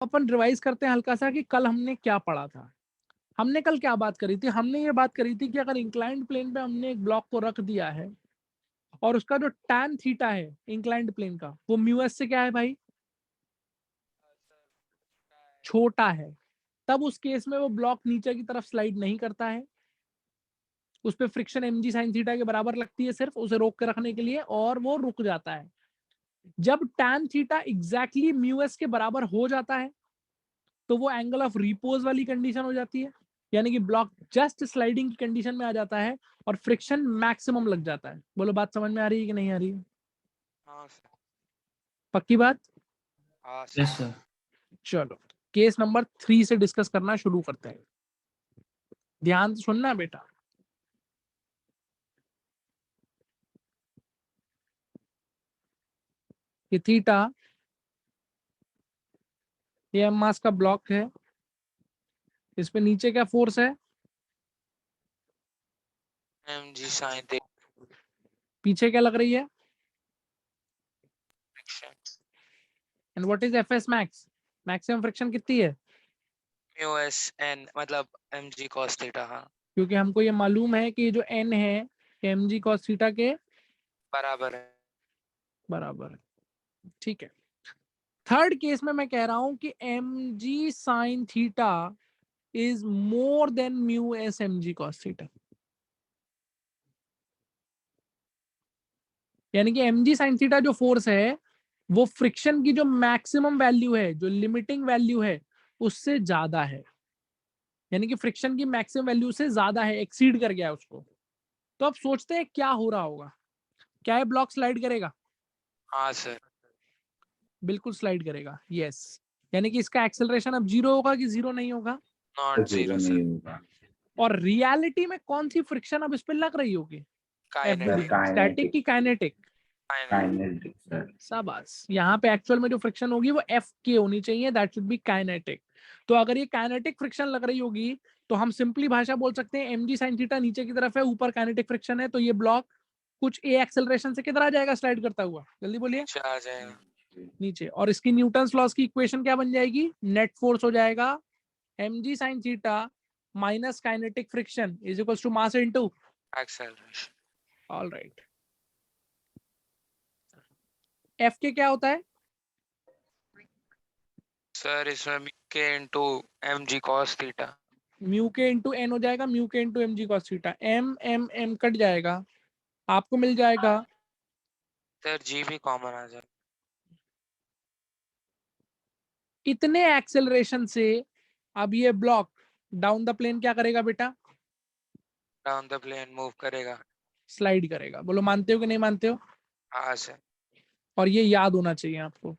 अपन revise करते हैं हल्का सा कि कल हमने क्या पढ़ा था। हमने कल क्या बात करी थी? हमने ये बात करी थी कि अगर इंक्लाइंड प्लेन पे हमने एक ब्लॉक को रख दिया है और उसका जो tan थीटा है इंक्लाइंड प्लेन का, वो म्यू एस से क्या है भाई? छोटा है। तब उस केस में वो ब्लॉक नीचे की तरफ स्लाइड नहीं करता है, उस पर फ्रिक्शन एम जी साइन थीटा के बराबर लगती है सिर्फ उसे रोक के रखने के लिए, और वो रुक जाता है। जब tan theta exactly mu S के बराबर हो जाता है तो वो एंगल ऑफ रिपोज वाली कंडीशन हो जाती है, यानी कि ब्लॉक जस्ट स्लाइडिंग की कंडीशन में आ जाता है और फ्रिक्शन मैक्सिमम लग जाता है। बोलो बात समझ में आ रही है कि नहीं आ रही है? हाँ सर। पक्की बात? हाँ यस सर। सर। चलो केस नंबर 3 से डिस्कस करना शुरू करते हैं। ध्यान से सुनना बेटा। ये थीटा, ये एम मास का ब्लॉक है, इस पे नीचे क्या फोर्स है? एम जी साइन थीटा। पीछे क्या लग रही है? Friction and what is F S max? Maximum friction कितनी है? म्यू एस एन मतलब एम जी कॉस थीटा। हाँ क्योंकि हमको ये मालूम है कि जो एन है एम जी कॉस थीटा के बराबर है। बराबर है। ठीक है। थर्ड केस में मैं कह रहा हूं कि M ji sine theta is more than mu S M ji cos theta, यानी कि एम जी साइन थीटा जो फोर्स है वो फ्रिक्शन की जो मैक्सिमम वैल्यू है, जो लिमिटिंग वैल्यू है, उससे ज्यादा है, यानी कि फ्रिक्शन की मैक्सिमम वैल्यू से ज्यादा है, एक्सीड कर गया है उसको। तो अब सोचते हैं क्या हो रहा होगा। क्या ये ब्लॉक स्लाइड करेगा? हाँ सर। बिल्कुल स्लाइड करेगा, यस। यानी कि इसका एक्सेलरेशन अब जीरो होगा कि जीरो नहीं होगा? Not zero sir. नहीं होगा। और रियलिटी में कौन सी फ्रिक्शन अब इस पे लग रही होगी? F kinetic. स्टैटिक की काइनेटिक? Kinetic sir. शाबाश। यहाँ पे एक्चुअल में जो फ्रिक्शन होगी वो एफ के होनी चाहिए, दैट शुड बी काइनेटिक। तो अगर ये काइनेटिक फ्रिक्शन लग रही होगी तो हम सिंपली भाषा बोल सकते हैं एम जी साइन थीटा नीचे की तरफ है, ऊपर काइनेटिक फ्रिक्शन है, तो ये ब्लॉक कुछ ए एक्सेलरेशन से किधर आ जाएगा स्लाइड करता हुआ? जल्दी बोलिए। नीचे आ जाएगा। नीचे। और इसकी न्यूटन्स लॉस की इक्वेशन क्या बन जाएगी? नेट फोर्स हो जाएगा M ji sine theta minus kinetic friction is equals to mass into acceleration. All right. F के क्या होता है? सर इसमें म्यू के इंटू एम जी कॉस थीटा। म्यू के इंटू एन हो जाएगा, म्यू के इंटू एम जी cos theta, M M M cut जाएगा, आपको मिल जाएगा सर जी भी कॉमन आ जाएगा। इतने एक्सेलरेशन से। अब ये ब्लॉक डाउन द प्लेन क्या करेगा बेटा? डाउन द प्लेन मूव करेगा। स्लाइड करेगा। बोलो मानते हो कि नहीं मानते हो? हाँ सर। और ये याद होना चाहिए आपको,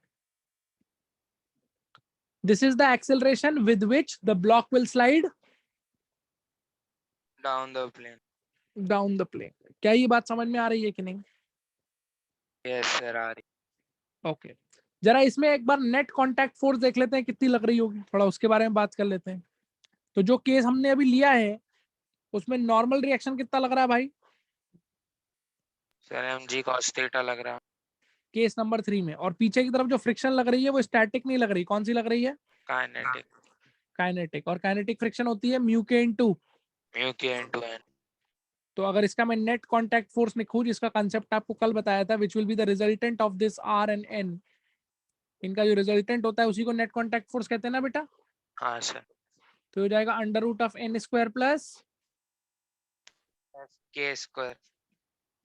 this is the acceleration with which the block will slide down the plane. Down the plane. क्या ये बात समझ में आ रही है कि नहीं? यस सर आ रही। ओके। जरा इसमें एक बार नेट कांटेक्ट फोर्स देख लेते हैं कितनी लग रही होगी, थोड़ा उसके बारे में बात कर लेते हैं। तो जो केस हमने अभी लिया है उसमें नॉर्मल रिएक्शन कितना लग रहा है भाई? सर एम जी कॉस थीटा लग रहा। केस नंबर 3 में। और पीछे की तरफ जो फ्रिक्शन लग रही है वो स्टैटिक नहीं लग रही, कौन सी लग रही है? काइनेटिक। काइनेटिक। और काइनेटिक फ्रिक्शन होती है म्यू के इनटू। म्यू के इंटू एन। तो अगर इसका मैं नेट कांटेक्ट फोर्स लिखूं, जिसका कांसेप्ट आपको कल बताया था, which will be the resultant of this R and N, इनका जो रिजल्टेंट होता है उसी को नेट कांटेक्ट फोर्स कहते हैं ना बेटा? हाँ सर। तो हो जाएगा under root of N square plus, K square.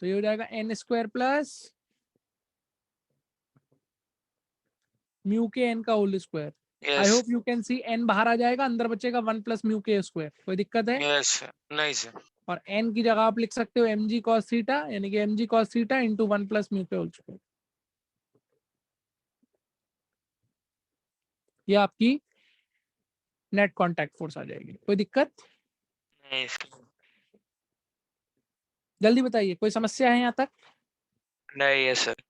तो ये हो जाएगा N square plus mu K N का whole square. I yes. Hope you can see N बाहर आ जाएगा, अंदर बचेगा 1 प्लस म्यू के स्क्वायर। कोई दिक्कत है? Yes sir. नहीं सर। और एन की जगह आप लिख सकते हो एम जी कॉस थीटा, यानी कि एम जी cos theta into 1 plus mu K whole square. ये आपकी नेट कांटेक्ट फोर्स आ जाएगी। कोई दिक्कत? नहीं सर। जल्दी बताइए, कोई समस्या है यहाँ तक? नहीं है sir.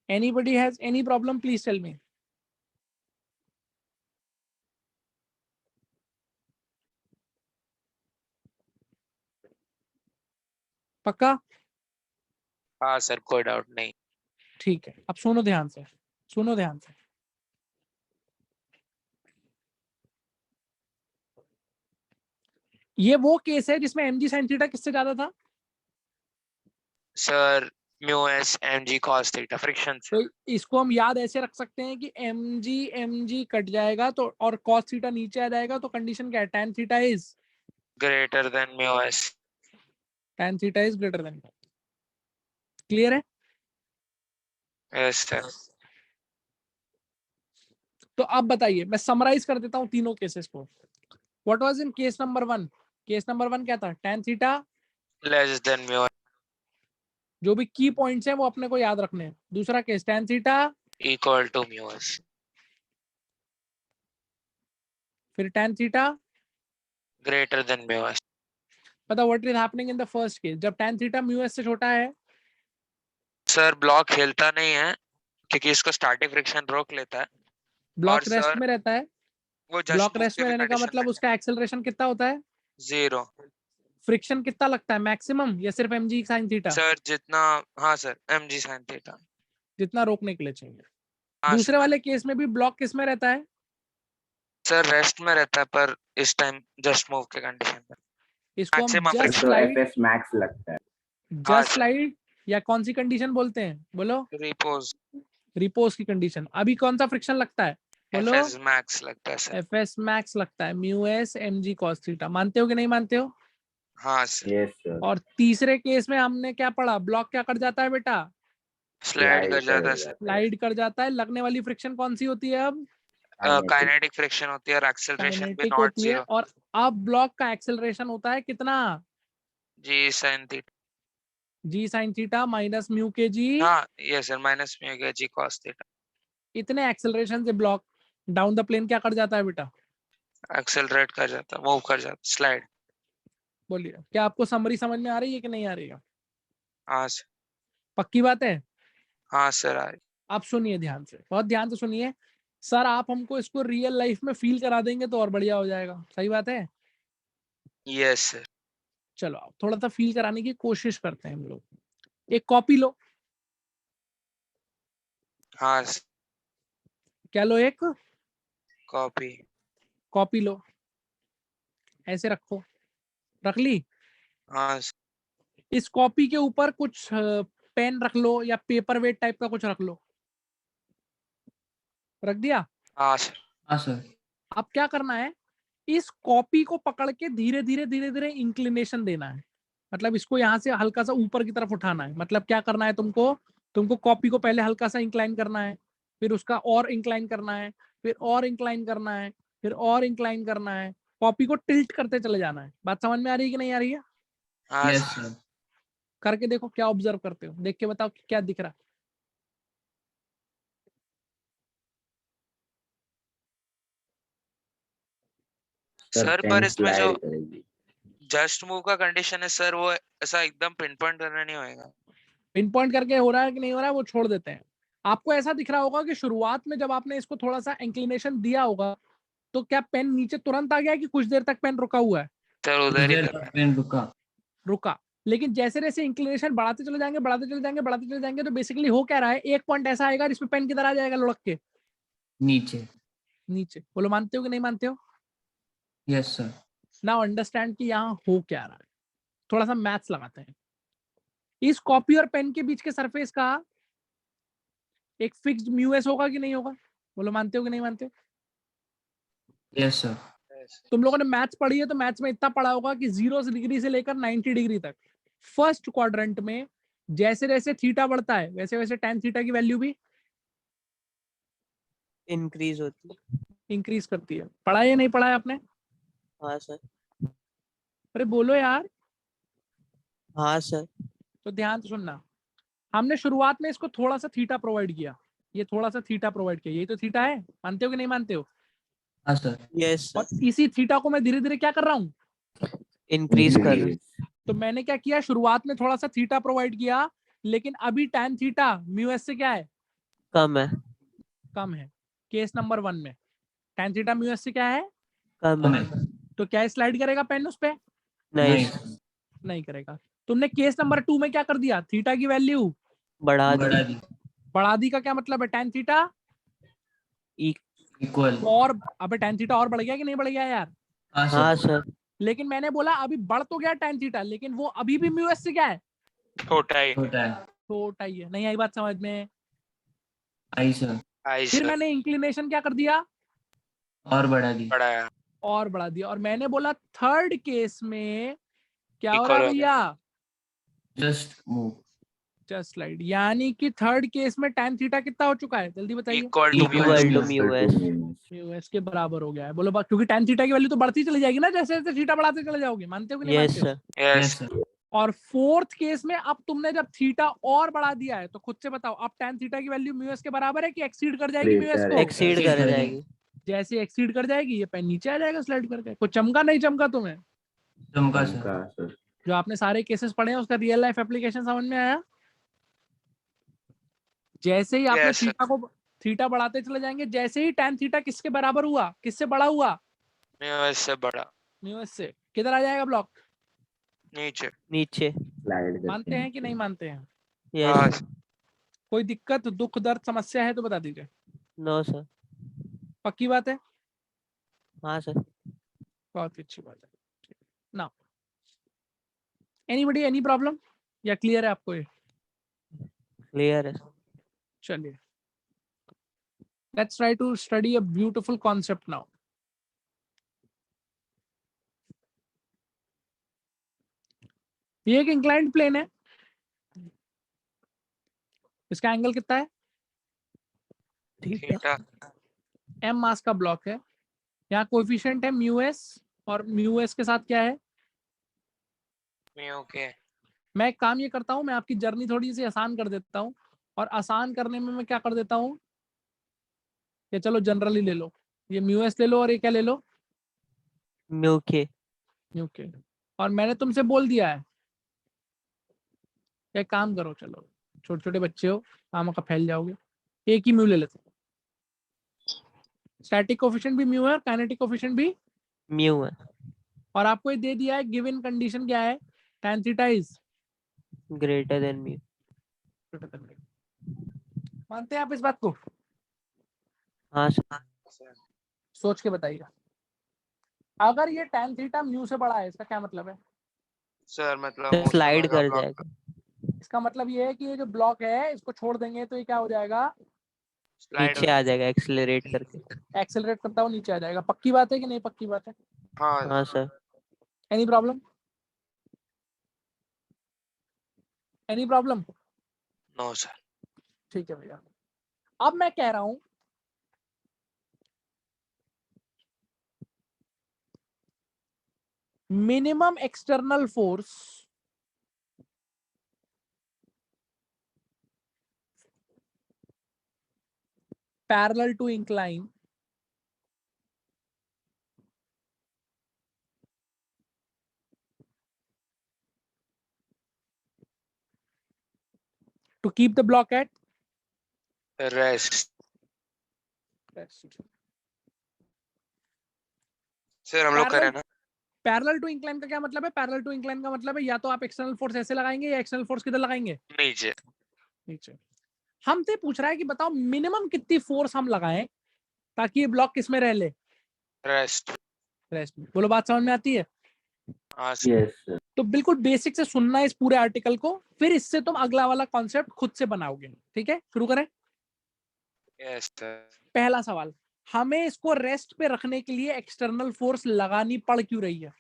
Anybody has any problem please tell me. पक्का? हाँ सर कोई डाउट नहीं। ठीक है। अब सुनो ध्यान से, सुनो ध्यान से। ये वो केस है जिसमें mg sin थीटा किससे ज्यादा था? सर म्यू एस एम जी कॉस थीटा फ्रिक्शन से। तो इसको हम याद ऐसे रख सकते हैं कि mg कट जाएगा तो और cos थीटा नीचे आ जाएगा, तो कंडीशन क्या है? tan theta is greater than mu s. tan theta is greater than. Clear है? Yes sir. तो अब बताइए, मैं समराइज कर देता हूँ तीनों केसेस को। What was in case number 1? Case number 1 क्या था? tan theta, less than mu जो भी की पॉइंट्स हैं वो अपने को याद रखने हैं। दूसरा case tan theta, equal to mu s. फिर tan theta. Greater than mu s. पता what is happening in the first case? जब tan थीटा म्यू एस से छोटा है, सर ब्लॉक हिलता नहीं है क्योंकि इसको स्टैटिक फ्रिक्शन रोक लेता है। और ब्लॉक रेस्ट सर में रहता है। वो जस्ट ब्लॉक मूव रेस्ट के में भी रहने का कंडीशन मतलब में उसका एक्सेलरेशन कितना होता है? 0। फ्रिक्शन कितना लगता है? मैक्सिमम या सिर्फ mg sin थीटा? सर जितना, हाँ सर एम जी साइन थीटा। जितना रोकने के लिए चाहिए। हाँ दूसरे सर। वाले केस में भी ब्लॉक किस में रहता है? सर रेस्ट में रहता है पर इस टाइम जस्ट मूव के कंडीशन में इसको हम मैक्सिमम जस्ट फ्रिक्शन। तो स्लाइड, एफएस मैक्स लगता है। हाँ जस्ट सर। स्लाइड या कौन सी कंडीशन बोलते हैं? बोलो। रिपोज। रिपोज की कंडीशन। अभी कौन सा फ्रिक्शन लगता है? एफ बोलो। एस मैक्स लगता है सर। एफ एस मैक्स लगता है, mu S mg cos theta. मानते हो कि नहीं मानते हो? हाँ सर। Yes sir. और तीसरे केस में हमने क्या पढ़ा? ब्लॉक क्या कर जाता है बेटा? स्लाइड कर जाता है सर। स्लाइड कर जाता है। लगने वाली फ्रिक्शन कौन सी होती है अब? काइनेटिक फ्रिक्शन होती है और एक्सेलरेशन भी काइनेटिक नॉट होती है। 0। और अब ब्लॉक का एक्सेलरेशन होता है कितना? जी साइन थीटा। जी साइन थीटा माइनस म्यू के जी। हाँ ये सर माइनस म्यू के जी कॉस थीटा। इतने एक्सेलरेशन से ब्लॉक डाउन द प्लेन क्या कर जाता है बेटा? एक्सेलरेट कर जाता, मूव कर जाता, स्लाइड। बोलिए, क्या आपको समरी समझ में आ रही है कि नहीं आ रही है? हाँ सर। पक्की बात है? हाँ सर आ रही। आप सुनिए ध्यान से, बहुत ध्यान से सुनिए। सर आप हमको इसको रियल लाइफ में फील करा देंगे तो और बढ़िया हो जाएगा। सही बात है? Yes sir. चलो आप थोड़ा सा फील कराने की कोशिश करते हैं हम लोग। एक कॉपी लो। हाँ सर। क्या लो? एक कॉपी। कॉपी लो, ऐसे रखो। रख ली? हाँ सर। इस कॉपी के ऊपर कुछ पेन रख लो या पेपर वेट टाइप का कुछ रख लो। रख दिया? हाँ सर। हाँ सर। अब क्या करना है? इस कॉपी को पकड़ के धीरे धीरे धीरे धीरे इंक्लिनेशन देना है। मतलब इसको यहाँ से हल्का सा ऊपर की तरफ उठाना है। मतलब क्या करना है तुमको? तुमको कॉपी को पहले हल्का सा इंक्लाइन करना है, फिर उसका और इंक्लाइन करना है, फिर और इंक्लाइन करना है, फिर और इंक्लाइन करना है। कॉपी को टिल्ट करते चले जाना है। बात समझ में आ रही है कि नहीं आ रही है? हाँ यस सर। सर। करके देखो, क्या ऑब्जर्व करते हो? देख के बताओ कि क्या दिख रहा है। सर पेन पर इसमें जो स्लाइड करेगी। जस्ट मूव का कंडीशन है सर वो ऐसा एकदम पिन पॉइंट करना नहीं होएगा। पिन पॉइंट करके हो रहा है कि नहीं हो रहा है वो छोड़ देते हैं। आपको ऐसा दिख रहा होगा कि शुरुआत में जब आपने इसको थोड़ा सा इंक्लिनेशन दिया होगा तो क्या पेन नीचे तुरंत आ गया कि कुछ देर तक पेन रुका हुआ है? सर कुछ उधर ही देर कर तक पेन रुका। रुका। लेकिन जैसे जैसे इंक्लिनेशन बढ़ाते चले जाएंगे, बढ़ाते चले जाएंगे, बढ़ाते चले जाएंगे, तो बेसिकली हो क्या रहा है? एक पॉइंट ऐसा आएगा जिसमें पेन किधर आ जाएगा? लुढ़क के नीचे। नीचे। बोलो मानते हो कि नहीं मानते हो? Yes sir. नाउ अंडरस्टैंड कि यहाँ हो क्या रहा है। थोड़ा सा मैथ्स लगाते हैं। इस कॉपी और पेन के बीच के सरफेस का एक फिक्स्ड म्यू एस होगा कि नहीं होगा? बोलो मानते हो कि नहीं मानते हो? Yes sir. तुम लोगों ने मैथ्स पढ़ी है तो मैथ्स में इतना पढ़ा होगा कि 0 डिग्री से लेकर 90 डिग्री तक फर्स्ट क्वाड्रेंट में जैसे जैसे थीटा बढ़ता है वैसे वैसे tan थीटा की वैल्यू भी इंक्रीज होती है। इंक्रीज करती है। पढ़ा है या नहीं पढ़ा है आपने? हाँ सर। अरे बोलो यार। हाँ सर। तो ध्यान से सुनना। हमने शुरुआत में इसको थोड़ा सा थीटा प्रोवाइड किया। ये थोड़ा सा थीटा प्रोवाइड किया। ये तो थीटा है। मानते हो कि नहीं मानते हो? हाँ सर। यस और सर। इसी थीटा को मैं धीरे धीरे क्या कर रहा हूँ? इंक्रीज कर रहे। तो मैंने क्या किया? शुरुआत में थोड़ा सा थीटा प्रोवाइड किया, लेकिन अभी tan थीटा म्यू एस से क्या है? कम है। कम है। केस नंबर 1 में tan थीटा म्यू एस से क्या है? कम है। तो क्या स्लाइड करेगा पेन उस पे? नहीं नहीं सर। नहीं करेगा। तुमने केस नंबर 2 में क्या कर दिया? थीटा की वैल्यू बढ़ा बढ़ा दी। दी। बढ़ा दी। का क्या मतलब है? tan theta equal. और अबे tan थीटा और बढ़ गया कि नहीं बढ़ गया यार? हाँ हाँ सर। सर। लेकिन मैंने बोला अभी बढ़ तो गया tan थीटा, लेकिन वो अभी भी म्यू एस से क्या है, छोटा ही छोटा है। छोटा ही है। नहीं आई बात समझ में? आई सर। आई फिर सर मैंने इंक्लिनेशन क्या कर दिया, और बढ़ा दी। बड़ा है और बढ़ा दिया। और मैंने बोला थर्ड केस में क्या हो Equal रहा है हो गया। भैया, जस्ट मूव। Just slide. यानी कि थर्ड केस में tan थीटा कितना हो चुका है, जल्दी बताइए। Equal to Equal equal to to mu S. Mu S के बराबर हो गया है। बोलो बात, क्योंकि tan थीटा की वैल्यू तो बढ़ती चली जाएगी ना जैसे जैसे थीटा बढ़ाते चले जाओगे, मानते हो कि नहीं यस मानते हो? सर। Yes yes sir. और फोर्थ केस में अब तुमने जब थीटा और बढ़ा दिया है तो खुद से बताओ अब tan थीटा की वैल्यू म्यू एस के बराबर है कि एक्सीड कर जाएगी म्यू एस को? एक्सीड Exceed कर कर जाएगी। जैसे एक्सीड कर जाएगी ये पेन नीचे आ जाएगा स्लाइड करके। कुछ चमका नहीं चमका तुम्हें? चमका सर। जो आपने सारे केसेस पढ़े हैं उसका रियल लाइफ एप्लीकेशन समझ में आया? जैसे ही आपने Yes, sir. थीटा बढ़ाते चले जाएंगे, जैसे ही tan थीटा किसके बराबर हुआ, किससे बड़ा हुआ, म्यू एस से बड़ा म्यू एस से, किधर आ जाएगा ब्लॉक? नीचे। नीचे। मानते हैं कि नहीं मानते हैं? हाँ यस। कोई दिक्कत, दुख, दर्द, समस्या है तो बता दीजिए। No sir. पक्की बात है? हाँ सर। बहुत अच्छी बात है। ना एनीबडी एनी प्रॉब्लम या क्लियर है आपको ये? क्लियर है सर। चलिए, let's try to study a beautiful concept now. ये एक इंक्लाइंड प्लेन है, इसका एंगल कितना है? थीटा m मास का ब्लॉक है, यहाँ कोएफिशिएंट है म्यू एस, और म्यू एस के साथ क्या है? म्यू के मैं एक काम ये करता हूँ, मैं आपकी जर्नी थोड़ी सी आसान कर देता हूँ, और आसान करने में मैं क्या कर देता हूँ कि चलो जनरली ले लो, ये म्यू एस ले लो और ये क्या ले लो, म्यू के। म्यू के। और मैंने तुमसे बोल दिया है, एक काम करो, चलो छोटे छोटे बच्चे हो, काम का फैल जाओगे, एक ही म्यू ले लेते हो। स्टैटिक कोएफिशिएंट भी म्यू है और काइनेटिक कोएफिशिएंट भी, म्यू है। और आपको ये दे दिया है गिवन कंडीशन क्या है, tan theta is greater than mu. मानते हैं आप इस बात को? हाँ सर। सोच के बताइएगा, अगर ये tan थीटा म्यू से बड़ा है इसका क्या मतलब है? सर मतलब स्लाइड कर जाएगा। इसका मतलब ये है कि ये जो ब्लॉक है इसको छोड़ देंगे तो ये क्या हो जाएगा, स्लाइड नीचे आ जाएगा एक्सेलरेट करके। एक्सेलरेट करता हुआ नीचे आ जाएगा। पक्की बात है कि नहीं पक्की बात है? हाँ हाँ sir. Any problem, any problem? No sir ठीक है भैया, अब मैं कह रहा हूं minimum external force parallel to incline to keep the block at rest. Sir हम लोग करें ना पैरेलल टू इंक्लाइन का क्या मतलब है? पैरेलल टू इंक्लाइन का मतलब है या तो आप एक्सटर्नल फोर्स ऐसे लगाएंगे या एक्सटर्नल फोर्स किधर लगाएंगे, नीचे। नीचे। हमसे पूछ रहा है कि बताओ मिनिमम कितनी फोर्स हम लगाएं ताकि ये ब्लॉक किस में रह ले, रेस्ट। रेस्ट में। बोलो बात समझ में आती है? हाँ सर तो बिल्कुल बेसिक से सुनना है इस पूरे आर्टिकल को, फिर इससे तुम अगला वाला कॉन्सेप्ट खुद से बनाओगे। ठीक है, शुरू करें। Yes sir. पहला सवाल, हमें इसको रेस्ट पे रखने के लिए एक्सटर्नल फोर्स लगानी पड़ क्यों रही है?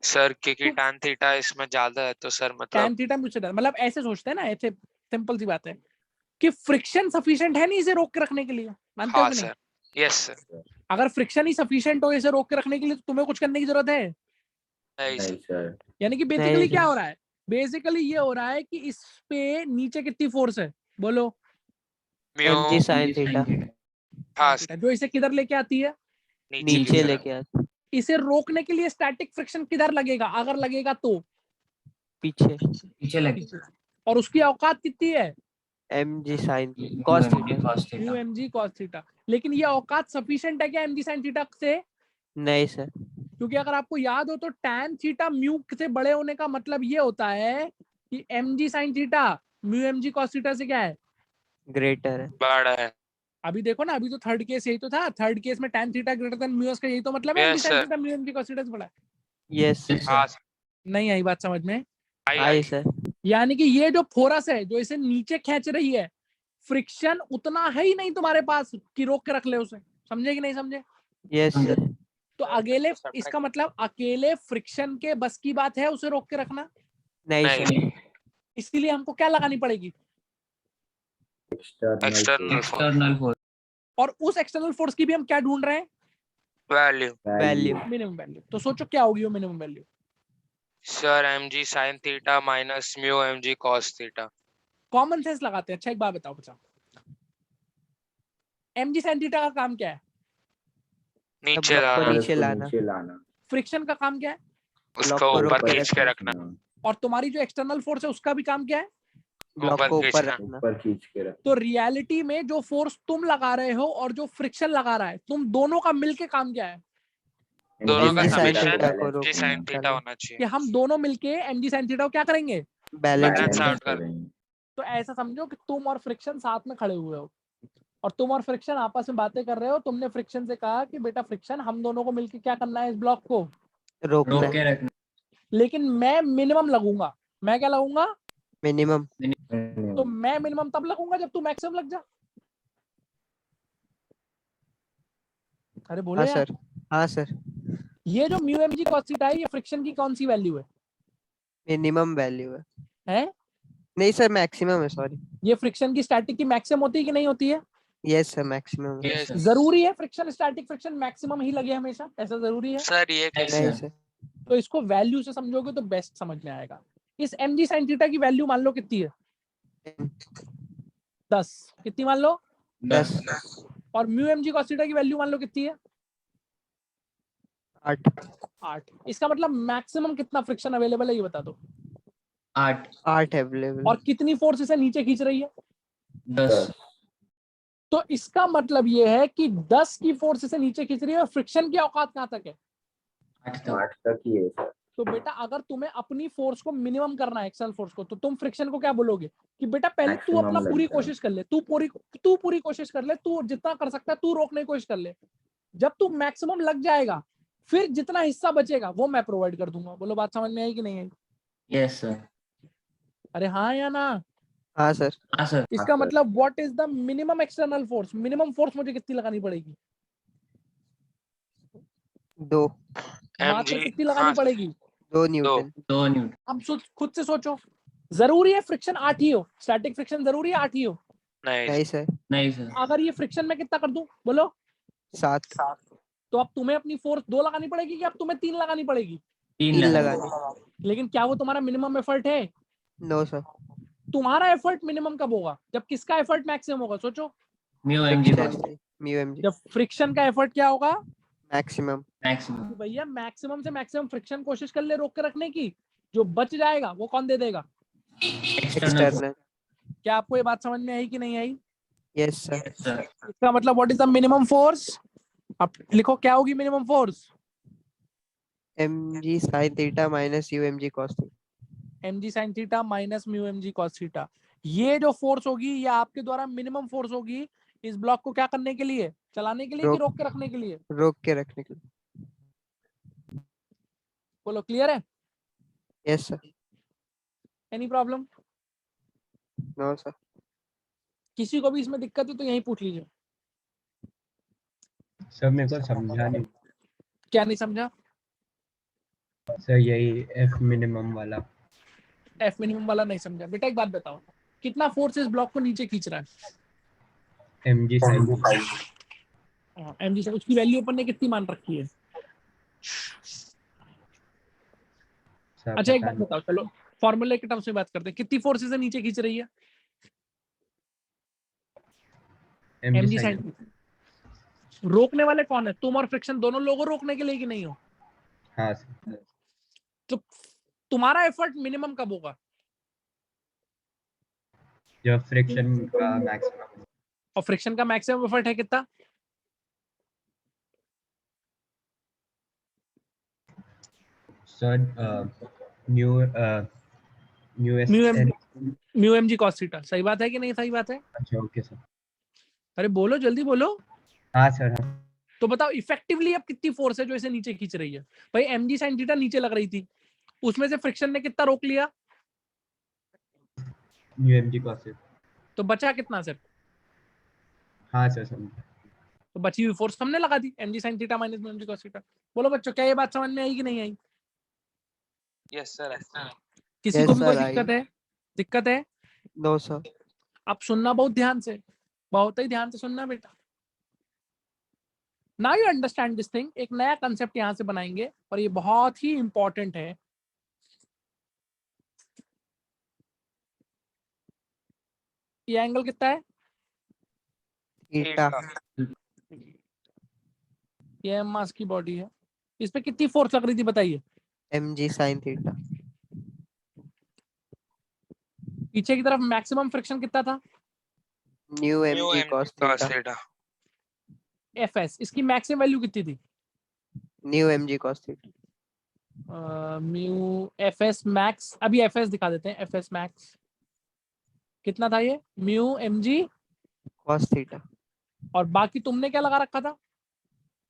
सर क्योंकि tan थीटा इसमें ज्यादा है तो सर मतलब tan थीटा मुझसे ज्यादा, मतलब ऐसे सोचते हैं ना, ऐसे सिंपल सी बात है कि फ्रिक्शन सफिशिएंट है नहीं इसे रोक के रखने के लिए, मानते हो हाँ कि नहीं? सर यस सर अगर फ्रिक्शन ही सफिशिएंट हो इसे रोक के रखने के लिए तो तुम्हें कुछ करने की जरूरत है? नहीं सर यानी कि नहीं बेसिकली क्या सर। हो रहा है, बेसिकली ये हो रहा है कि इस पे नीचे कितनी फोर्स है, बोलो? Mu mg sin theta. हाँ थीटा, जो इसे किधर लेके आती है, नीचे की नीचे तरफ। लेके आ। इसे रोकने के लिए स्टैटिक फ्रिक्शन किधर लगेगा, अगर लगेगा तो पीछे। पीछे लगे। और उसकी औकात कितनी है, mg sin cos theta. cos mu theta. M जी कॉस थीटा। लेकिन ये औकात सफिशिएंट है क्या एम जी साइन थीटा से? नहीं सर। क्योंकि अगर आपको याद हो तो tan थीटा म्यू से बड़े होने का मतलब ये होता है कि एम जी साइन थीटा म्यू एम जी कॉस थीटा से क्या है, ग्रेटर है। बड़ा है। अभी देखो ना, अभी तो थर्ड केस यही तो था, थर्ड केस में tan theta greater than mu S का यही तो मतलब है, M G yes sine sir theta mu M जी कॉस थीटा से बड़ा है। यस Yes, हाँ sir. नहीं आई बात समझ में? आई आई आई सर। यानी कि ये जो फोर्स है जो इसे नीचे खींच रही है, फ्रिक्शन उतना है ही नहीं तुम्हारे पास कि रोक के रख ले उसे। समझे कि नहीं समझे? यस समझा। सर। तो अकेले, इसका मतलब अकेले फ्रिक्शन के बस की बात है उसे रोक के रखना? नहीं नहीं। सर। इसलिए हमको क्या लगानी पड़ेगी? External External force. और उस एक्सटर्नल फोर्स की भी हम क्या ढूंढ रहे हैं? वैल्यू। वैल्यू। Minimum value. तो सोचो क्या होगी वो minimum value? Sir mg sin theta minus mu mg cos theta. Common sense लगाते हैं। अच्छा एक बात बताओ बच्चा, mg sin थीटा का काम क्या है? नीचे ब्लॉक को लाना, नीचे लाना। फ्रिक्शन का काम क्या है? उसको ब्लॉक को ऊपर रोक के खींच के रखना, और तुम्हारी जो एक्सटर्नल फोर्स है उसका भी काम क्या है? ब्लॉक ऊपर को ऊपर खींचना। रखना। ऊपर खींच के रख। तो रियलिटी में जो फोर्स तुम लगा रहे हो और जो फ्रिक्शन लगा रहा है, तुम दोनों का मिलके काम क्या है? दोनों का mg sin समीशन थीटा को mg sin रोक थीटा करना। होना कि चाहिए। हम दोनों मिलके mg sin थीटा को क्या करेंगे? बैलेंस Balance करना। out कर। तो ऐसा समझो कि तुम और फ्रिक्शन साथ में खड़े हुए हो और तुम और फ्रिक्शन आपस में बातें कर रहे हो। तुमने फ्रिक्शन से कहा कि बेटा फ्रिक्शन, हम दोनों को मिलके क्या करना है इस ब्लॉक को? रोकना। रोक के रखना। लेकिन मैं मिनिमम लगूंगा। मैं क्या लगूंगा? मिनिमम। तो मैं मिनिमम तब लगूंगा जब तू मैक्सिमम लग जा। अरे बोलो हाँ यार। सर। हाँ सर। ये जो म्यू एम जी कॉस थीटा है, ये फ्रिक्शन की कौन सी वैल्यू है? मिनिमम वैल्यू है। हैं? नहीं सर, मैक्सिमम है, सॉरी। ये फ्रिक्शन की स्टैटिक की मैक्सिमम होती है कि नहीं होती है? यस सर, मैक्सिमम है। Yes, sir. जरूरी है फ्रिक्शन, स्टैटिक फ्रिक्शन मैक्सिमम ही लगे हमेशा? ऐसा जरूरी है? सर ये Yes, नहीं sir. सर। तो इसको वैल्यू से समझोगे तो बेस्ट समझ में आएगा। इस एम जी साइन थीटा की वैल्यू मान लो कितनी है? 10। कितनी मान लो? 10। और म्यू एम जी कॉस थीटा की वैल्यू मान लो कितनी है? 8। 8। इसका मतलब मैक्सिमम कितना फ्रिक्शन अवेलेबल है ये बता दो। 8, 8 अवेलेबल। और कितनी फोर्स इसे नीचे खींच रही है? 10. तो इसका मतलब ये है कि 10 की फोर्स इसे नीचे खींच रही है और फ्रिक्शन की औकात कहां तक है? 8 तक. 8 तक ही है सर। तो बेटा अगर तुम्हें अपनी फोर्स को मिनिमम करना है, एक्सटर्नल फोर्स को, तो तुम फ्रिक्शन को क्या बोलोगे कि बेटा पहले तू Maximum अपना लग पूरी जाओ। कोशिश कर ले, तू पूरी कोशिश कर ले, तू जितना कर सकता है तू रोकने की कोशिश कर ले। जब तू मैक्सिमम लग जाएगा फिर जितना हिस्सा बचेगा वो मैं प्रोवाइड कर दूंगा। बोलो बात समझ में आई कि नहीं आई? Yes, sir. अरे हाँ या ना? हाँ सर। हाँ, sir. इसका sir. मतलब what is the minimum external force? Minimum force मुझे कितनी लगानी पड़ेगी? 2 मात्र mg कितनी लगानी हाँ पड़ेगी? 2 न्यूटन। 2 न्यूटन. अब खुद से सोचो, जरूरी है फ्रिक्शन 8 ही हो? स्टैटिक फ्रिक्शन जरूरी है 8 ही हो? नहीं नहीं सर। नहीं, sir. अगर ये फ्रिक्शन में कितना कर दूं बोलो? 7। तो अब तुम्हें अपनी फोर्स 2 लगानी पड़ेगी कि अब तुम्हें 3 लगानी पड़ेगी? 3 3 लगा. लगाने। लेकिन क्या वो तुम्हारा मिनिमम एफर्ट है? No sir. तुम्हारा एफर्ट मिनिमम कब होगा? जब किसका एफर्ट मैक्सिमम होगा? सोचो। Mu mg friction cos. से म्यू एमजी जब फ्रिक्शन का एफर्ट क्या होगा? मैक्सिमम। Maximum. कि भैया मैक्सिमम से मैक्सिमम फ्रिक्शन कोशिश कर ले रोक के रखने की, जो बच जाएगा वो कौन दे देगा? External. एक्सटर्नल। क्या आपको ये बात समझ में आई कि नहीं आई? Yes sir. Yes, sir. इसका मतलब what is the minimum force? अब लिखो क्या होगी minimum force? mg sin theta minus umg cos theta. mg sin theta minus mu mg cos theta. ये जो फोर्स होगी ये आपके द्वारा मिनिमम फोर्स होगी इस ब्लॉक को क्या करने के लिए? चलाने के लिए कि रोक के रखने के लिए? रोक के रखने के लिए। बोलो क्लियर है? Yes sir. Any problem? No sir. किसी को भी इसमें दिक्कत है तो यही पूछ लीजिए। सर मेरे को समझा नहीं क्या नहीं समझा? सर, यही एफ मिनिमम वाला। एफ मिनिमम वाला नहीं समझा? बेटा एक बात बताओ, कितना फोर्स इस ब्लॉक को नीचे खींच रहा है? mg sin mg से उसकी वैल्यू अपन ने कितनी मान रखी है? सर अच्छा एक पता बात बताओ, चलो फॉर्मूले के टर्म्स में बात करते हैं। कितनी फोर्स इसे नीचे खींच रही है? नहीं, mg mg sin sin। रोकने वाले कौन है? तुम और फ्रिक्शन दोनों लोगों रोकने के लिए कि नहीं हो? हाँ सर। तो तुम्हारा एफर्ट मिनिमम कब होगा? जो फ्रिक्शन का मैक्सिमम। और फ्रिक्शन का मैक्सिमम एफर्ट है कितना? Sir mu mu S mu M जी कॉस थीटा। सही बात है कि नहीं सही बात है? अच्छा ओके सर। अरे बोलो जल्दी बोलो। हाँ सर हाँ। तो बताओ इफेक्टिवली अब कितनी फोर्स है जो इसे नीचे खींच रही है? भाई mg sin थीटा नीचे लग रही थी, उसमें से फ्रिक्शन ने कितना रोक लिया? Mu M G cos theta. तो बचा कितना सिर्फ? हाँ सर समझ। तो बची हुई फोर्स हमने लगा दी mg sin theta minus mg cos theta. बोलो बच्चों, क्या ये बात समझ में आई कि नहीं आई? Yes sir. किसी Yes, को भी कोई sir, आई। दिक्कत है? दिक्कत है? No sir. अब सुनना बहुत ध्यान से, बहुत ही ध्यान से सुनना बेटा। Now you understand this thing. एक नया कंसेप्ट यहाँ से बनाएंगे और ये बहुत ही इंपॉर्टेंट है। ये एंगल कितना है? थीटा। ये मास की बॉडी है, इस पे कितनी फोर्स लग रही थी बताइए? mg sin theta. पीछे की तरफ मैक्सिमम फ्रिक्शन कितना था? New mg cos theta. Theta. fs, इसकी मैक्सिमम वैल्यू कितनी थी? New mg cos theta. Mu fs max, अभी fs दिखा देते हैं। fs मैक्स कितना था? ये म्यू mg, cos थीटा। और बाकी तुमने क्या लगा रखा था?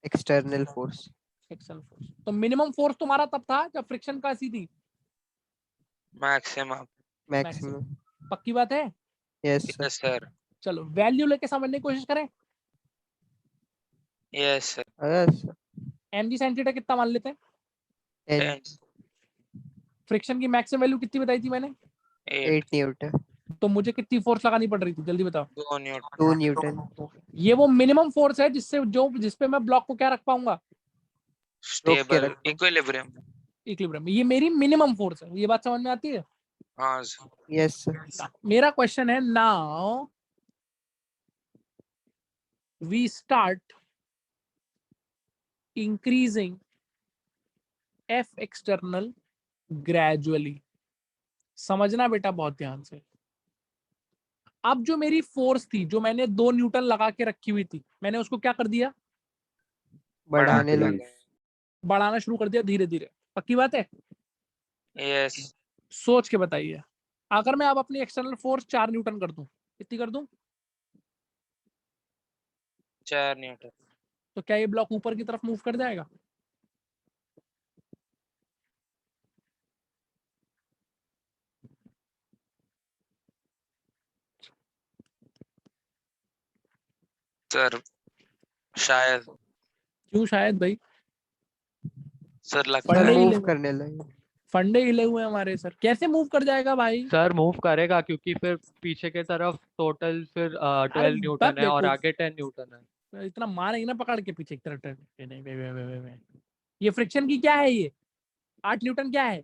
External force. External force. तो मिनिमम फोर्स तुम्हारा तब था जब फ्रिक्शन का सी थी। मैक्सिमम। मैक्सिमम। पक्की बात है? Yes sir. Yes sir. चलो वैल्यू लेके समझने की कोशिश करें। Yes sir. Yes sir. mg sin theta कितना मान लेते हैं? 10 फ्रिक्शन की मैक्सिमम वैल्यू कितनी बताई थी मैंने? 8 8 न्यूटन। तो मुझे कितनी फोर्स लगानी पड़ रही थी, जल्दी बताओ। 2 न्यूटन। 2 न्यूटन। ये वो मिनिमम फोर्स है जिसपे मैं ब्लॉक को क्या रख पाऊंगा? स्टेबल रखो। इक्विलिब्रियम। इक्विलिब्रियम। ये मेरी मिनिमम फोर्स है। ये बात समझ में आती है? हाँ सर। Yes sir. मेरा क्वेश्चन है, now we start increasing F external gradually. समझना बेटा बहुत ध्यान से। अब जो मेरी फोर्स थी, जो मैंने 2 न्यूटन लगा के रखी हुई थी, मैंने उसको क्या कर दिया? बढ़ाने लगा। बढ़ाना शुरू कर दिया धीरे धीरे। पक्की बात है? यस। सोच के बताइए, अगर मैं अब अपनी एक्सटर्नल फोर्स 4 न्यूटन कर दूं, कितनी कर दूं? 4 न्यूटन। तो क्या ये ब्लॉक ऊपर की तरफ मूव कर जाएगा? सर शायद। क्यों शायद भाई? सर लगता फंडे सर है। हिले मूव हुए, करने लगे। फंडे हिले हुए हमारे सर। कैसे मूव कर जाएगा भाई? सर मूव करेगा क्योंकि फिर पीछे के तरफ टोटल फिर 12 न्यूटन है और बेवकूफ। आगे 10 न्यूटन है। इतना मारेंगे ना पकड़ के पीछे की तरफ। नहीं वे। ये फ्रिक्शन की क्या है? ये 8 न्यूटन क्या है?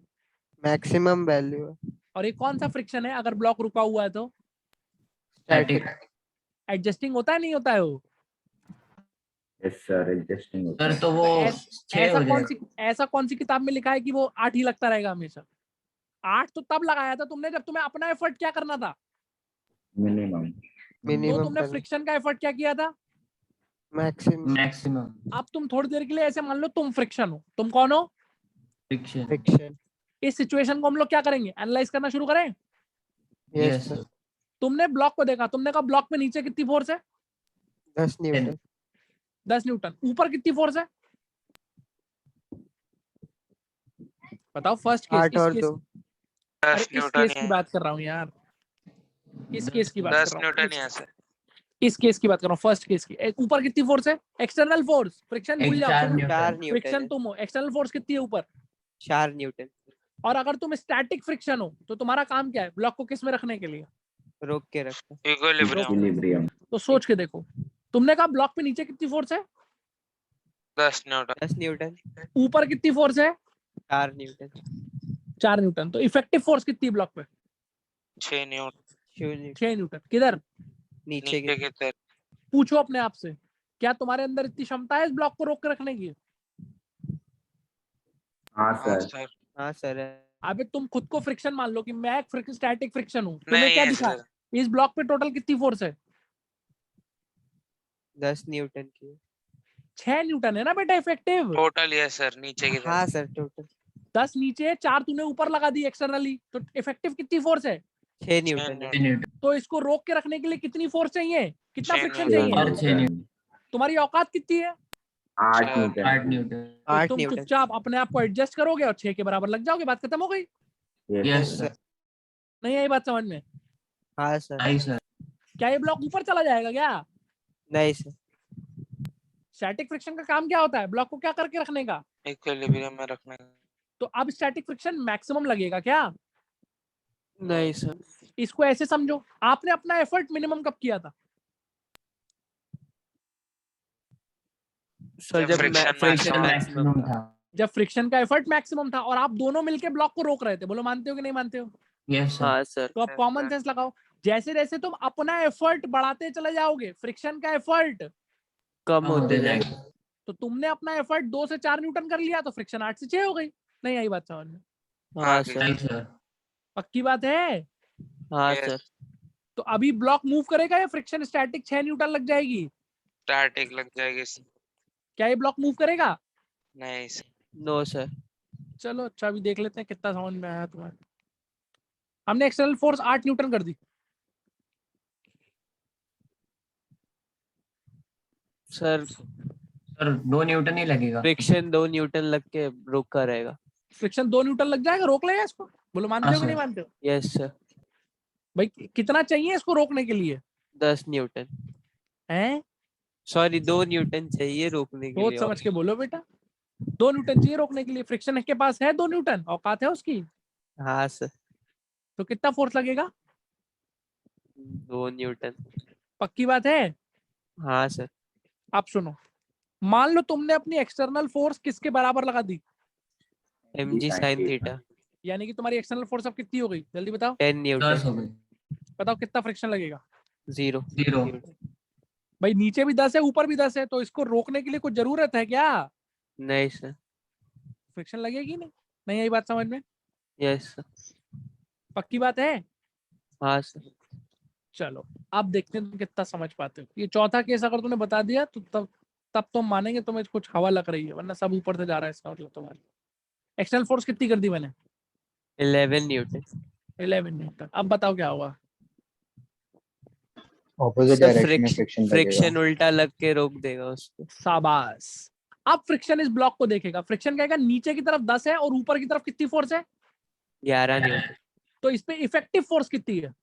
मैक्सिमम वैल्यू है। और ये कौन सा फ्रिक्शन है अगर ब्लॉक रुका हुआ है तो? स्टैटिक। एडजस्टिंग होता है नहीं होता है वो? यस सर एडजस्टिंग होता सर है। तो वो ऐसा 6 हो जाएगा। ऐसा कौन सी किताब में लिखा है कि वो 8 ही लगता रहेगा हमेशा? 8 तो तब लगाया था तुमने जब तुम्हें अपना एफर्ट क्या करना था। मिनिमम तो मिनिमम तुमने करना। फ्रिक्शन का एफर्ट क्या किया था? मैक्सिमम। मैक्सिमम अब तुम थोड़ी देर के लिए ऐसे मान लो तुम फ्रिक्शन हो। तुम कौन हो? फ्रिक्शन। फ्रिक्शन। इस सिचुएशन को हम लोग क्या करेंगे? एनालाइज करना शुरू करें। Yes yes sir. सर। तुमने ब्लॉक को देखा, तुमने कहा ब्लॉक पे नीचे कितनी फोर्स है? 10 न्यूटन। 10 न्यूटन। ऊपर कितनी फोर्स है बताओ? फर्स्ट केस, 8 और 2। 10 इस न्यूटन केस ही की है। बात कर रहा हूँ यार। इस केस की बात 10 कर रहा न्यूटन ही है हूँ। सर। इस केस की बात कर रहा हूँ, फर्स्ट केस की। ऊपर कितनी फोर्स है? External force. फ्रिक्शन भूल जाओ, 4 तुम 4 न्यूटन। न्यूटन फ्रिक्शन है। तुम हो। एक्सटर्नल फोर्स कितनी है ऊपर? 4 न्यूटन। और अगर तुम स्टैटिक फ्रिक्शन हो तो तुम्हारा काम क्या है? ब्लॉक को किस में रखने के लिए? रोक के रखा। इक्विलिब्रियम। इक्विलिब्रियम तो सोच के देखो, तुमने कहा ब्लॉक पे नीचे कितनी फोर्स है? 10 न्यूटन। 10 न्यूटन। ऊपर कितनी फोर्स है? 4 न्यूटन। 4 न्यूटन। तो इफेक्टिव फोर्स कितनी है ब्लॉक पे? 6 न्यूटन 6 न्यूटन। किधर? नीचे नीचे की। की तरफ। पूछो अपने आप से, क्या तुम्हारे अंदर इतनी क्षमता है इस ब्लॉक को रोक के रखने की? हाँ हाँ सर सर। हाँ सर। अबे तुम खुद को फ्रिक्शन मान लो कि मैं एक स्टैटिक फ्रिक्शन हूँ। तुम्हें नहीं क्या है दिखा? सर। इस ब्लॉक पे टोटल कितनी फोर्स है? 10 न्यूटन की। 6 न्यूटन है ना बेटा इफेक्टिव। टोटल ये सर नीचे की हाँ तरफ। सर टोटल 10 नीचे है, 4 तूने ऊपर लगा दी एक्सटर्नली, तो इफेक्टिव कितनी फोर्स है? 6 न्यूटन है। 6 न्यूटन तो इसको रोक के रखने के लिए कितनी फोर्स चाहिए? कितना 6 फ्रिक्शन न्यूटन। चाहिए? और 6 न्यूटन। तुम्हारी औकात कितनी है? 8 चार। न्यूटन 8 न्यूटन तो 8 तुम न्यूटन। चुपचाप अपने आप को एडजस्ट करोगे और 6 के बराबर लग जाओगे, बात खत्म हो गई। यस यस सर सर नहीं आई बात समझ में? हाँ सर। आई सर क्या ये ब्लॉक ऊपर चला जाएगा क्या? नहीं सर। स्टैटिक फ्रिक्शन का काम क्या होता है? ब्लॉक को क्या करके रखने का? इक्विलिब्रियम में रखने का। तो अब स्टैटिक फ्रिक्शन मैक्सिमम लगेगा क्या? नहीं सर। इसको ऐसे समझो, आपने अपना एफर्ट मिनिमम कब किया था? सर जब जब friction फ्रिक्शन maximum मैक्सिमम था। था जब फ्रिक्शन का एफर्ट मैक्सिमम था और आप दोनों मिलके ब्लॉक को रोक रहे थे। बोलो मानते हो कि नहीं मानते हो? यस सर हाँ सर। तो अब कॉमन सेंस लगाओ, जैसे जैसे तुम अपना एफर्ट बढ़ाते चले जाओगे, फ्रिक्शन का एफर्ट, कम होते होते जाएगा जाएगा। तो तुमने अपना एफर्ट 2 से 4 न्यूटन कर लिया तो फ्रिक्शन 8 से 6 हो गई। नहीं आई बात समझ में? हाँ आगे। सर। आई सर पक्की बात है? हाँ Yes. सर। तो अभी ब्लॉक मूव करेगा या फ्रिक्शन स्टैटिक 6 न्यूटन लग जाएगी? स्टैटिक लग जाएगी sir। क्या ये ब्लॉक मूव करेगा? नहीं sir। No sir. चलो अच्छा, अभी देख लेते हैं कितना समझ में आया तुम्हें। हमने एक्सटर्नल फोर्स 8 न्यूटन कर दी। सर सर 2 न्यूटन ही लगेगा फ्रिक्शन 2 न्यूटन लग के रुका रहेगा। फ्रिक्शन 2 न्यूटन लग जाएगा, रोक लेगा इसको? बोलो मानते हाँ, हो कि नहीं सर। मानते हो? Yes sir. भाई कितना चाहिए इसको रोकने के लिए? 10 न्यूटन। हैं? सॉरी 2 न्यूटन चाहिए रोकने के सोच लिए। समझ के बोलो बेटा। 2 न्यूटन चाहिए रोकने के लिए, फ्रिक्शन के पास है 2 न्यूटन, औकात है उसकी। हाँ सर। तो कितना फोर्स लगेगा? 2 न्यूटन। पक्की बात है? हाँ सर। आप सुनो, मान लो तुमने अपनी एक्सटर्नल फोर्स किसके बराबर लगा दी, mg sin थीटा। यानी कि तुम्हारी एक्सटर्नल फोर्स अब कितनी हो गई, जल्दी बताओ। 10 10 न्यूटन। हो गई बताओ कितना फ्रिक्शन लगेगा? 0। 0 भाई नीचे भी 10 है ऊपर भी 10 है, तो इसको रोकने के लिए कुछ जरूरत है क्या? नहीं सर। फ्रिक्शन लगेगी नहीं। नहीं आई बात समझ में? Yes sir. पक्की बात है? हाँ सर। चलो अब देखते हैं तुम कितना समझ पाते हो। ये चौथा केस अगर तुमने बता दिया तो तब तुम मानेंगे तुम्हें कुछ हवा लग रही है, वरना सब ऊपर से जा रहा है इसका मतलब तुम्हारी। एक्सटर्नल फोर्स कितनी कर दी मैंने? 11 न्यूटन। 11 न्यूटन। अब बताओ क्या होगा? ऑपोजिट डायरेक्शन में फ्रिक्शन फ्रिक्शन उल्टा लग के रोक देगा उसको। शाबाश। अब फ्रिक्शन इस ब्लॉक को देखेगा, फ्रिक्शन कहेगा नीचे की तरफ 10 है और ऊपर की तरफ कितनी फोर्स है? 11 न्यूटन। तो इस पे इफेक्टिव फोर्स कितनी है?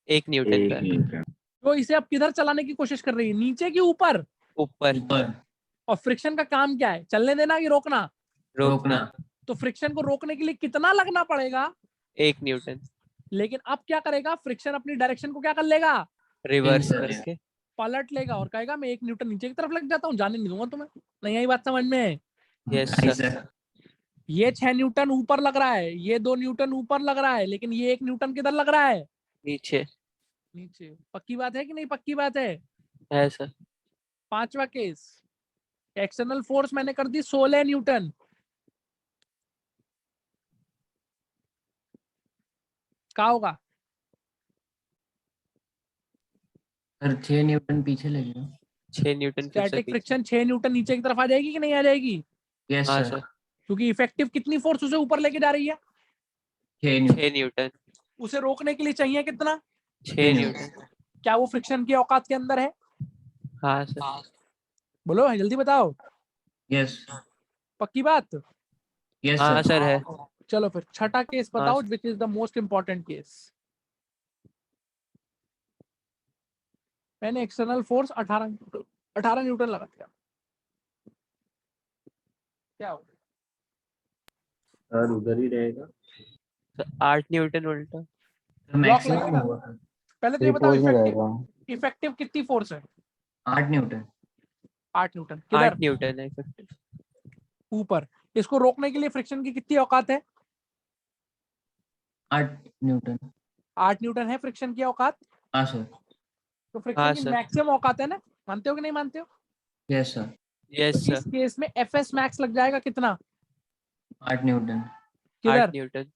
1 न्यूटन का। न्यूटन तो इसे अब किधर चलाने की कोशिश कर रही है, नीचे की ऊपर? ऊपर। ऊपर और फ्रिक्शन का काम क्या है, चलने देना कि रोकना? रोकना। तो फ्रिक्शन को रोकने के लिए कितना लगना पड़ेगा? 1 न्यूटन। लेकिन अब क्या करेगा, फ्रिक्शन अपनी डायरेक्शन को क्या कर लेगा, रिवर्स Inverse। करके। पलट लेगा और कहेगा मैं 1 न्यूटन नीचे की तरफ लग जाता हूँ, जाने नहीं दूंगा तुम्हें। नहीं आई बात समझ में? Yes I sir. सर ये 6 न्यूटन ऊपर लग रहा है, ये 2 न्यूटन ऊपर लग रहा है, लेकिन ये 1 न्यूटन किधर लग रहा है? नीचे। नीचे। पक्की बात है कि नहीं पक्की बात है? है सर। पांचवा केस, एक्सटर्नल फोर्स मैंने कर दी 16 न्यूटन। क्या होगा? सर 6 न्यूटन पीछे लगेगा 6 न्यूटन फिर से स्टैटिक पीछे। फ्रिक्शन 6 न्यूटन नीचे की तरफ आ जाएगी कि नहीं आ जाएगी? यस हाँ सर सर। क्योंकि इफेक्टिव कितनी फोर्स उसे ऊपर लेके जा रही है? 6 न्यूटन 6 न्यूटन। उसे रोकने के लिए चाहिए कितना? 6 न्यूटन। क्या वो फ्रिक्शन की औकात के अंदर है? हाँ सर। बोलो जल्दी बताओ। यस पक्की बात? यस हाँ सर सर है। चलो फिर छठा केस हाँ, बताओ, which is the most important case. मैंने एक्सटर्नल फोर्स 18 न्यूटन लगा दिया, क्या हो? सर उधर ही रहेगा। 8 न्यूटन उल्टा। मैक्सिमम लगेगा। होगा सर पहले तो ये बताओ इफेक्टिव कितनी फोर्स है? 8 न्यूटन 8 न्यूटन। 8 किधर? न्यूटन है इफेक्टिव। ऊपर। इसको रोकने के लिए फ्रिक्शन की कितनी औकात है? 8 न्यूटन 8 न्यूटन है फ्रिक्शन की औकात। हाँ सर तो फ्रिक्शन हाँ की सर। मैक्सिमम औकात है ना, मानते हो कि नहीं मानते हो? यस सर यस तो इस सर। केस में एफएस मैक्स लग जाएगा कितना? 8 न्यूटन 8 किधर? न्यूटन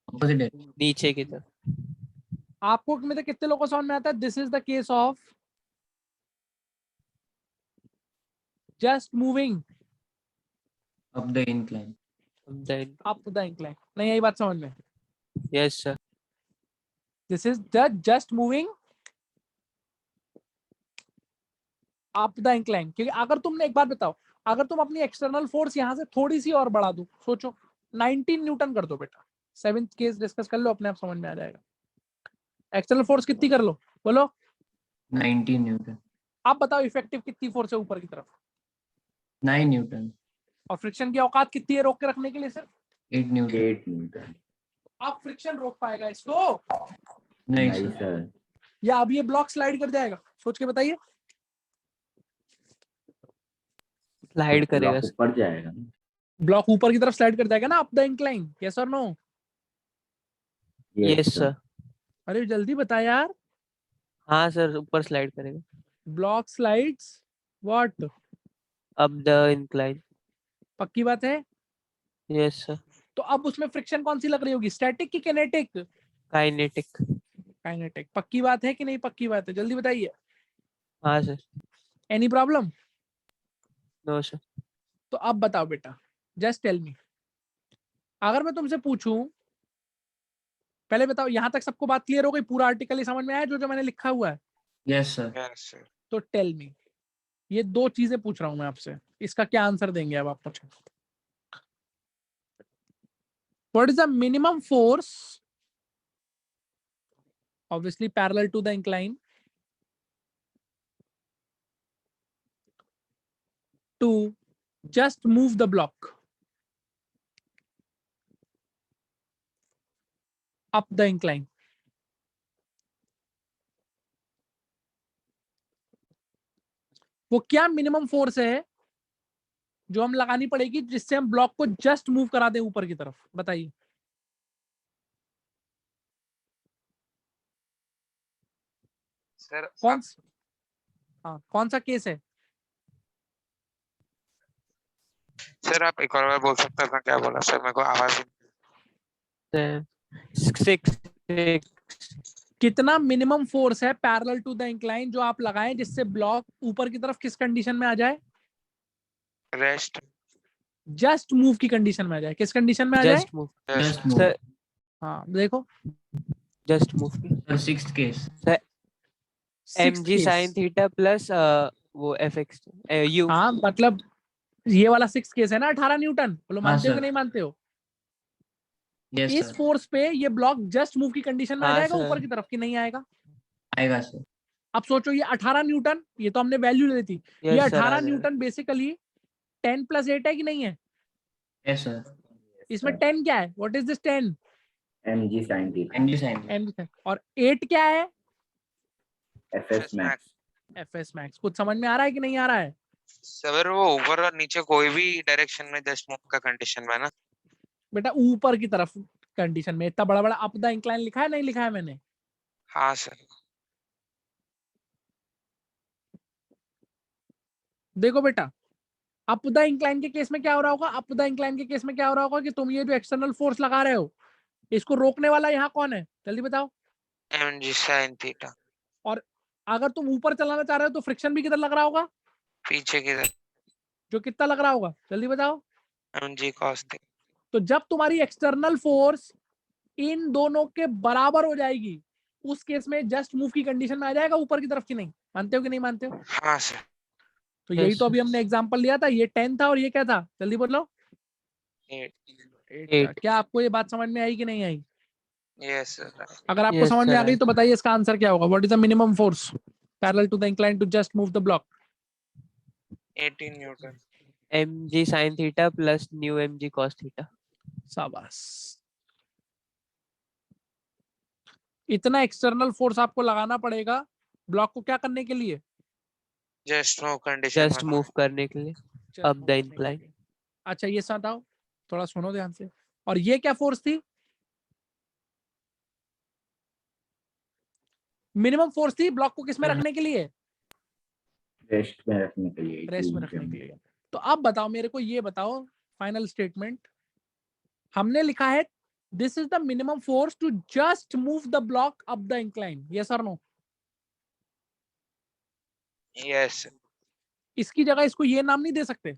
ऑपोजिट नीचे की तरफ। आपको में से कितने लोगों को समझ में आता है? This is the case of just moving up the incline up the incline. नहीं यही बात समझ में? Yes sir. This is the just moving up the incline, क्योंकि अगर तुमने एक बात बताओ, अगर तुम अपनी एक्सटर्नल फोर्स यहाँ से थोड़ी सी और बढ़ा दो, सोचो 19 न्यूटन कर दो बेटा, 7th केस डिस्कस कर लो, अपने आप समझ में आ जाएगा। एक्सटर्नल फोर्स कितनी कर लो, बोलो 19 न्यूटन, आप बताओ इफेक्टिव कितनी फोर्स है ऊपर की तरफ, 9 न्यूटन, और फ्रिक्शन की औकात कितनी है रोक के रखने के लिए सर? 8 न्यूटन। 8 न्यूटन। आप फ्रिक्शन रोक पाएगा इसको? नहीं नहीं सर, सर, या अब ये ब्लॉक स्लाइड कर जाएगा? सोच के बताइए। स्लाइड करेगा ब्लॉक सर। ऊपर जाएगा। ब्लॉक ऊपर की तरफ स्लाइड कर जाएगा ना अप द इंक्लाइन, यस और नो? Yes sir. अरे जल्दी बता यार। हाँ सर, ऊपर स्लाइड करेगा। Block slides what? Up the incline. पक्की बात है? Yes sir. तो अब उसमें फ्रिक्शन कौन सी लग रही होगी, स्टैटिक की किनेटिक? काइनेटिक। काइनेटिक। पक्की बात है कि नहीं पक्की बात है, जल्दी बताइए। हाँ sir. Any problem? No sir. तो अब बताओ बेटा, जस्ट टेल मी, अगर मैं तुमसे पूछूं, पहले बताओ यहां तक सबको बात क्लियर हो गई, पूरा आर्टिकल ही समझ में आया जो जो मैंने लिखा हुआ है? Yes sir. Yes sir. तो टेल मी, ये दो चीजें पूछ रहा हूं मैं आपसे, इसका क्या आंसर देंगे अब आप मुझे? What is the minimum force, obviously parallel to the incline, to just move the block up the incline? वो क्या मिनिमम फोर्स है जो हम लगानी पड़ेगी जिससे हम ब्लॉक को जस्ट मूव करा दें ऊपर की तरफ, बताइए। सर कौन हाँ कौन सा केस है? सर आप एक और बार बोल सकते हैं, मैं क्या बोला सर, मेरे को आवाज 6 कितना मिनिमम फोर्स है पैरेलल टू द इंक्लाइन जो आप लगाएं जिससे ब्लॉक ऊपर की तरफ किस कंडीशन में आ जाए? रेस्ट। जस्ट मूव की कंडीशन में आ जाए। किस कंडीशन में आ जाए? Just move just move sir. हाँ देखो, just move sir, 6th case. Sixth mg case। sin theta plus वो fx u। हाँ मतलब ये वाला 6 केस है ना 18 न्यूटन, बोलो हाँ मानते हो कि सर। नहीं मानते हो? यस इस सर, फोर्स पे ये ब्लॉक जस्ट मूव की कंडीशन में आ हाँ जाएगा सर। ऊपर की तरफ की नहीं आएगा? आएगा सर। अब सोचो ये 18 न्यूटन, ये तो हमने वैल्यू ले ली थी, ये यस सर, आ 18 जाएगा। न्यूटन बेसिकली 10 + 8 है कि नहीं है? Yes sir. इसमें 10 क्या है, what is this 10? mg sin theta, and sine. m, और 8 क्या है? fs max। fs max. कुछ समझ में आ रहा है कि नहीं आ रहा है? सर वो ऊपर और नीचे कोई भी डायरेक्शन में जस्ट मूव का कंडीशन में है ना? बेटा ऊपर की तरफ कंडीशन में, इतना बड़ा बड़ा अप द इंक्लाइन लिखा है नहीं लिखा है मैंने? हाँ सर। देखो बेटा, अप द इंक्लाइन के केस में क्या हो रहा होगा, अप द इंक्लाइन के केस में क्या हो रहा होगा कि तुम ये जो एक्सटर्नल फोर्स लगा रहे हो, इसको रोकने वाला यहाँ कौन है, जल्दी बताओ। mg sin theta. और अगर तुम ऊपर चलाना चाह रहे हो तो फ्रिक्शन भी किधर लग रहा होगा, पीछे की तरफ जो कितना लग रहा होगा, जल्दी बताओ। mg cos theta. तो जब तुम्हारी एक्सटर्नल फोर्स इन दोनों के बराबर हो जाएगी, उस केस में जस्ट मूव की कंडीशन में आ जाएगा ऊपर की तरफ की नहीं? मानते हो कि नहीं मानते हो? हाँ सर। तो यही Yes, तो अभी हमने एग्जांपल लिया था, ये 10 था और ये क्या था, जल्दी बोलो। 8। 8 था। क्या आपको ये बात समझ में आई कि नहीं आई? Yes sir. अगर आपको Yes, समझ में sir, आ गई I- तो बताइए इसका आंसर क्या होगा। What is the minimum force parallel to the incline to just move the block? 18 newton. mg sin theta plus mu mg cos theta. शाबाश। इतना एक्सटर्नल फोर्स आपको लगाना पड़ेगा ब्लॉक को क्या करने के लिए? जस्ट मूव कंडीशन जस्ट में। मूव करने के लिए Just अप move द करने के इंक्लाइन। लिए। अच्छा ये बताओ, थोड़ा सुनो ध्यान से, और ये क्या फोर्स थी? मिनिमम फोर्स थी ब्लॉक को किस में रखने के लिए? रेस्ट में रखने के लिए, रेस्ट में रखने के लिए। तो अब बताओ मेरे को, ये बताओ फाइनल स्टेटमेंट, हमने लिखा है this is the minimum force to just move the block up the incline, yes और नो? यस। इसकी जगह इसको ये नाम नहीं दे सकते?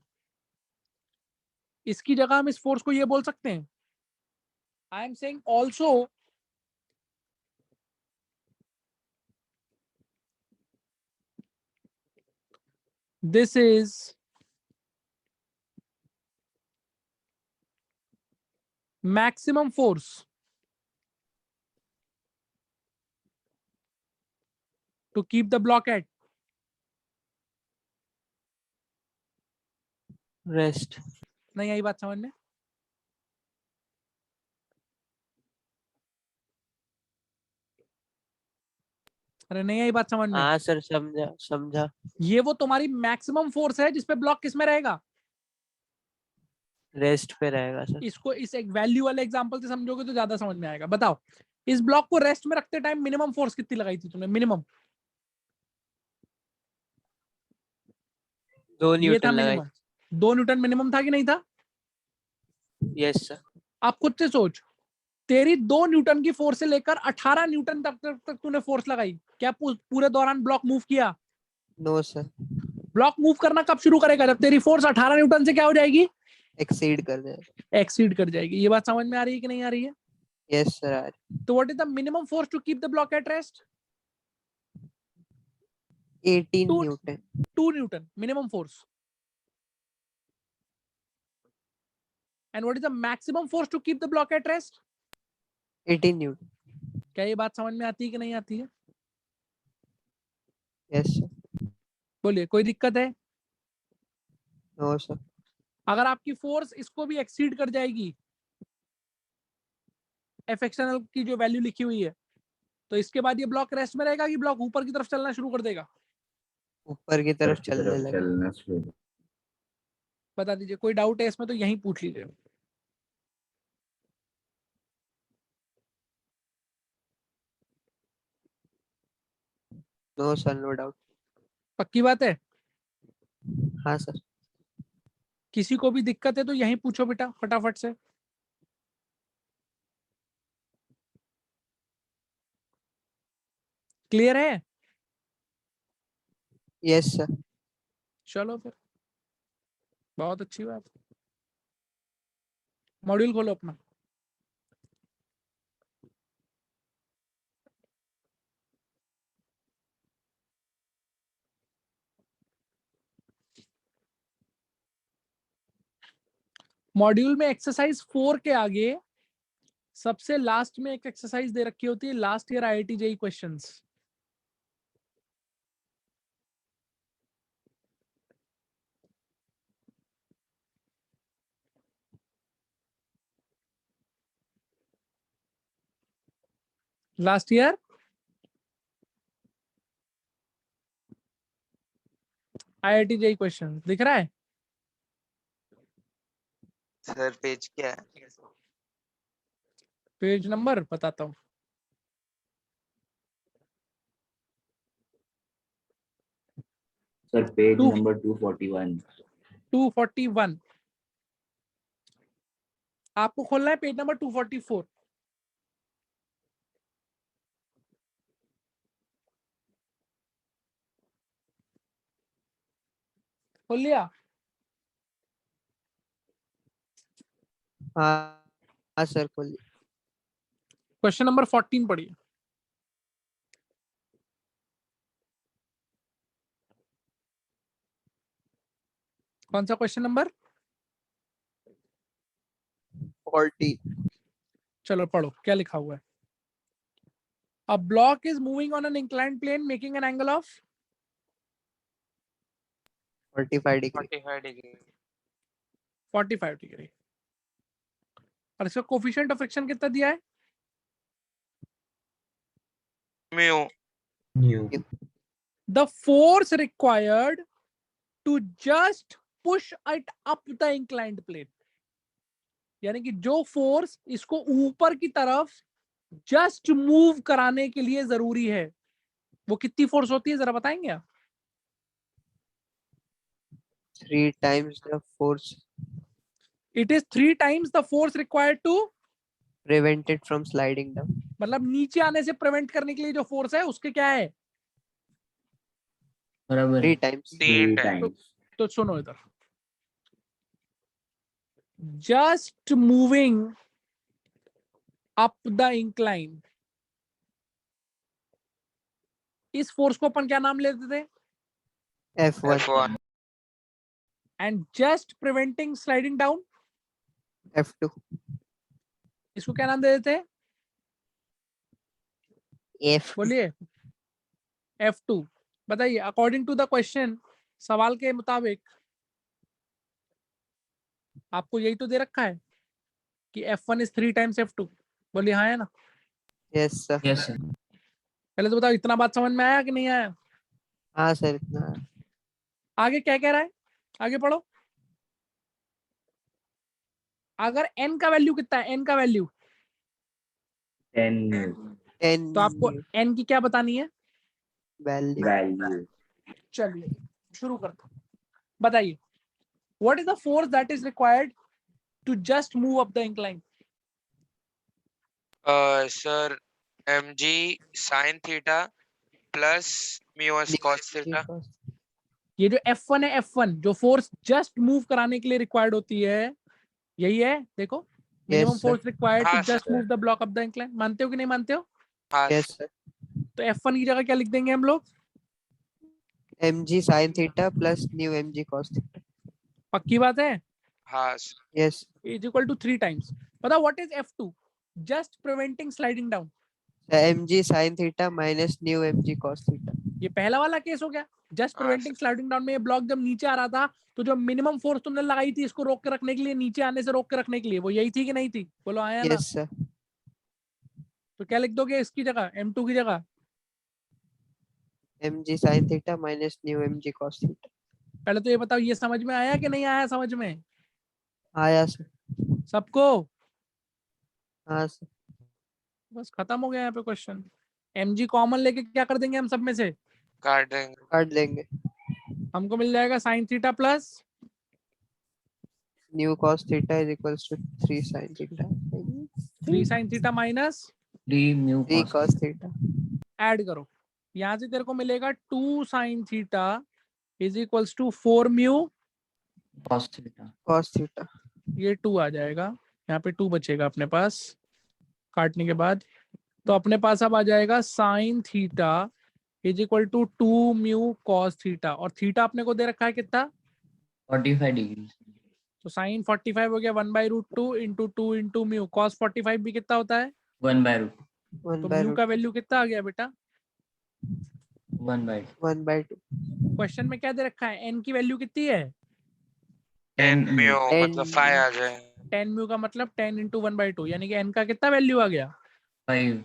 इसकी जगह हम इस फोर्स को ये बोल सकते हैं, I am saying also This is maximum force to keep the block at Rest. नहीं आई बात समझ में? अरे नहीं आई बात समझ में? हाँ सर, समझा समझा। ये वो तुम्हारी मैक्सिमम फोर्स है जिसपे ब्लॉक किस में रहेगा? रेस्ट पे रहेगा सर। इसको इस एक वैल्यू वाले एग्जांपल से समझोगे तो ज्यादा समझ में आएगा। बताओ, इस ब्लॉक को रेस्ट में रखते टाइम मिनिमम फोर्स कितनी लगाई थी तुमने? मिनिमम 2 ये था न्यूटन लगाए। मिनिमम। 2 न्यूटन मिनिमम था कि नहीं था? Yes sir. आप खुद से सोच, तेरी 2 न्यूटन की फोर्स से लेकर 18 न्यूटन तक तूने फोर्स लगाई, क्या पूरे दौरान ब्लॉक मूव किया? No sir. ब्लॉक मूव करना कब शुरू करेगा? जब तेरी फोर्स 18 न्यूटन से क्या हो जाएगी? एक्सीड कर दे। एक्सीड कर जाएगी। ये बात समझ में आ रही है कि नहीं आ रही है? Yes sir. तो what is the minimum force to keep the block at rest? 18 Two- newton. 2 newton minimum force. And what is the maximum force to keep the block at rest? 18 newton. क्या ये बात समझ में आती है कि नहीं आती है? Yes sir. बोलिए, कोई दिक्कत है? No sir. अगर आपकी फोर्स इसको भी एक्सीड कर जाएगी, एफ एक्सटर्नल की जो वैल्यू लिखी हुई है, तो इसके बाद ये ब्लॉक रेस्ट में रहेगा कि ब्लॉक ऊपर की तरफ चलना शुरू कर देगा? ऊपर की तरफ ऊपर की चलने तरफ लगे। चलना शुरू। बता दीजिए, कोई डाउट है इसमें तो यहीं पूछ लीजिए। No sir, no doubt. पक्की बात है? हाँ सर। किसी को भी दिक्कत है तो यहीं पूछो बेटा, फटाफट से। क्लियर है? Yes sir. चलो फिर, बहुत अच्छी बात। मॉड्यूल खोलो अपना। मॉड्यूल में एक्सरसाइज 4 के आगे सबसे लास्ट में एक एक्सरसाइज दे रखी होती है, last year IIT JEE questions. Last year IIT JEE questions दिख रहा है? सर पेज क्या है? पेज नंबर बताता हूँ। Sir page Two- number 241। 241 आपको खोलना है। Page number 244। खोल लिया? हाँ हाँ सर, खोलिए। क्वेश्चन नंबर 14 पढ़िए। कौन सा क्वेश्चन नंबर? 40। चलो पढ़ो, क्या लिखा हुआ है? A block is moving on an inclined plane making an angle of 45 degree. 45 degree. 45 degree. और इसका कोफिशिएंट ऑफ फ्रिक्शन कितना दिया है? Mu. New. The force required to just push it up the inclined plane, यानी कि जो force इसको ऊपर की तरफ जस्ट मूव कराने के लिए जरूरी है, वो कितनी फोर्स होती है जरा बताएंगे आप? 3 times the force It is 3 times the force required to, prevented from sliding down। मतलब नीचे आने से प्रिवेंट करने के लिए जो फोर्स है उसके क्या है? बराबर 3 times। 3 टाइम्स। टाइम्स। तो सुनो इधर, just moving up the incline, इस फोर्स को अपन क्या नाम लेते थे? F1। F1। and just preventing sliding down, F2. इसको क्या नाम दे देते हैं? F. बोलिए F2. बताइए अकॉर्डिंग टू द क्वेश्चन, सवाल के मुताबिक आपको यही तो दे रखा है कि F1 is 3 times F2. बोलिए हाँ है ना? Yes sir. Yes, sir. पहले तो बताओ इतना बात समझ में आया कि नहीं आया? हाँ सर इतना। आगे क्या कह रहा है? आगे पढ़ो। अगर n का वैल्यू कितना है? n का वैल्यू 10 mu 10 तो आपको n की क्या बतानी है? value. value. चलिए शुरू करते हैं। बताइए what is the force that is required to just move up the incline? Sir mg sin theta plus mu s cos theta. ये जो F1 है, F1 जो फोर्स जस्ट मूव कराने के लिए रिक्वायर्ड होती है, यही है। देखो minimum sir. Force required to हाँ, just sir. Move the block up the incline. मानते हो कि नहीं मानते हो? हाँ Yes sir. sir. तो F1 की जगह क्या लिख देंगे हम लोग? mg sin theta plus new mg cos theta. पक्की बात है? हाँ sir. Yes. Is equal to 3 times. बताओ what is F2? Just preventing sliding down. mg sin theta minus new mg cos theta. ये पहला वाला केस हो गया। जस्ट हाँ, प्रिवेंटिंग स्लाइडिंग डाउन में ये ब्लॉक जब नीचे आ रहा था तो जो मिनिमम फोर्स तुमने लगाई थी इसको रोक के रखने के लिए, नीचे आने से रोक के रखने के लिए, वो यही थी कि नहीं थी? बोलो आया ना? Yes sir. तो क्या लिख दोगे इसकी जगह, M2 की जगह? mg sin theta minus new mg cos theta. पहले तो ये बताओ ये समझ में आया कि नहीं आया? समझ में आया sir. सबको? हाँ sir. बस खत्म हो गया यहाँ पे क्वेश्चन। mg कॉमन लेके क्या कर देंगे हम सब में से? काट देंगे। काट देंगे। हमको मिल जाएगा sin theta plus new cos theta is equals to 3 sin theta. 3 sin theta minus 3 mu 3 cos cos theta. ऐड करो, यहाँ से तेरे को मिलेगा 2 sin theta is equals to 4 mu cos theta. Cos theta. ये 2 आ जाएगा, यहाँ पे 2 बचेगा अपने पास काटने के बाद। तो अपने पास अब आ जाएगा sin theta is equal to 2 mu cos theta, और थीटा अपने को दे रखा है कितना? 45 degrees. तो sin 45 हो गया 1/√2 इंटू 2 इंटू म्यू। cos 45 भी कितना होता है? 1/2. 1 तो by म्यू root का वैल्यू कितना आ गया बेटा? 1/2. 1 by 2. क्वेश्चन में क्या दे रखा है? n की वैल्यू कितनी है? 10 म्यू 10 मतलब 5 आ जाए। 10 म्यू का मतलब 10 इंटू 1/2, यानी कि n का कितना वैल्यू आ गया? 5.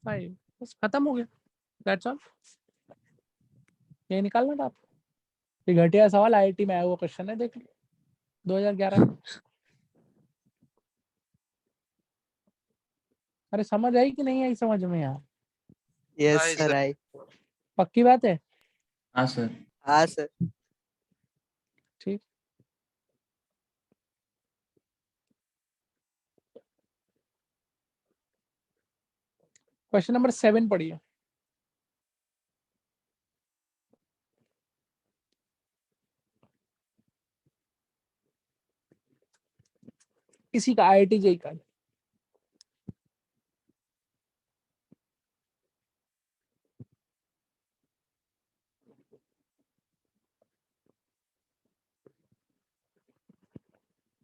5। बस खत्म हो गया, दैट्स ऑल। ये निकालना था आपको। ये घटिया सवाल IIT में आया हुआ क्वेश्चन है, देख लो 2011 में। अरे समझ आई कि नहीं आई समझ में यार? Yes Hi, sir. sir. I. पक्की बात है? हाँ sir. हाँ sir. ठीक। क्वेश्चन नंबर 7 पढ़िए। इसी का IIT JEE का।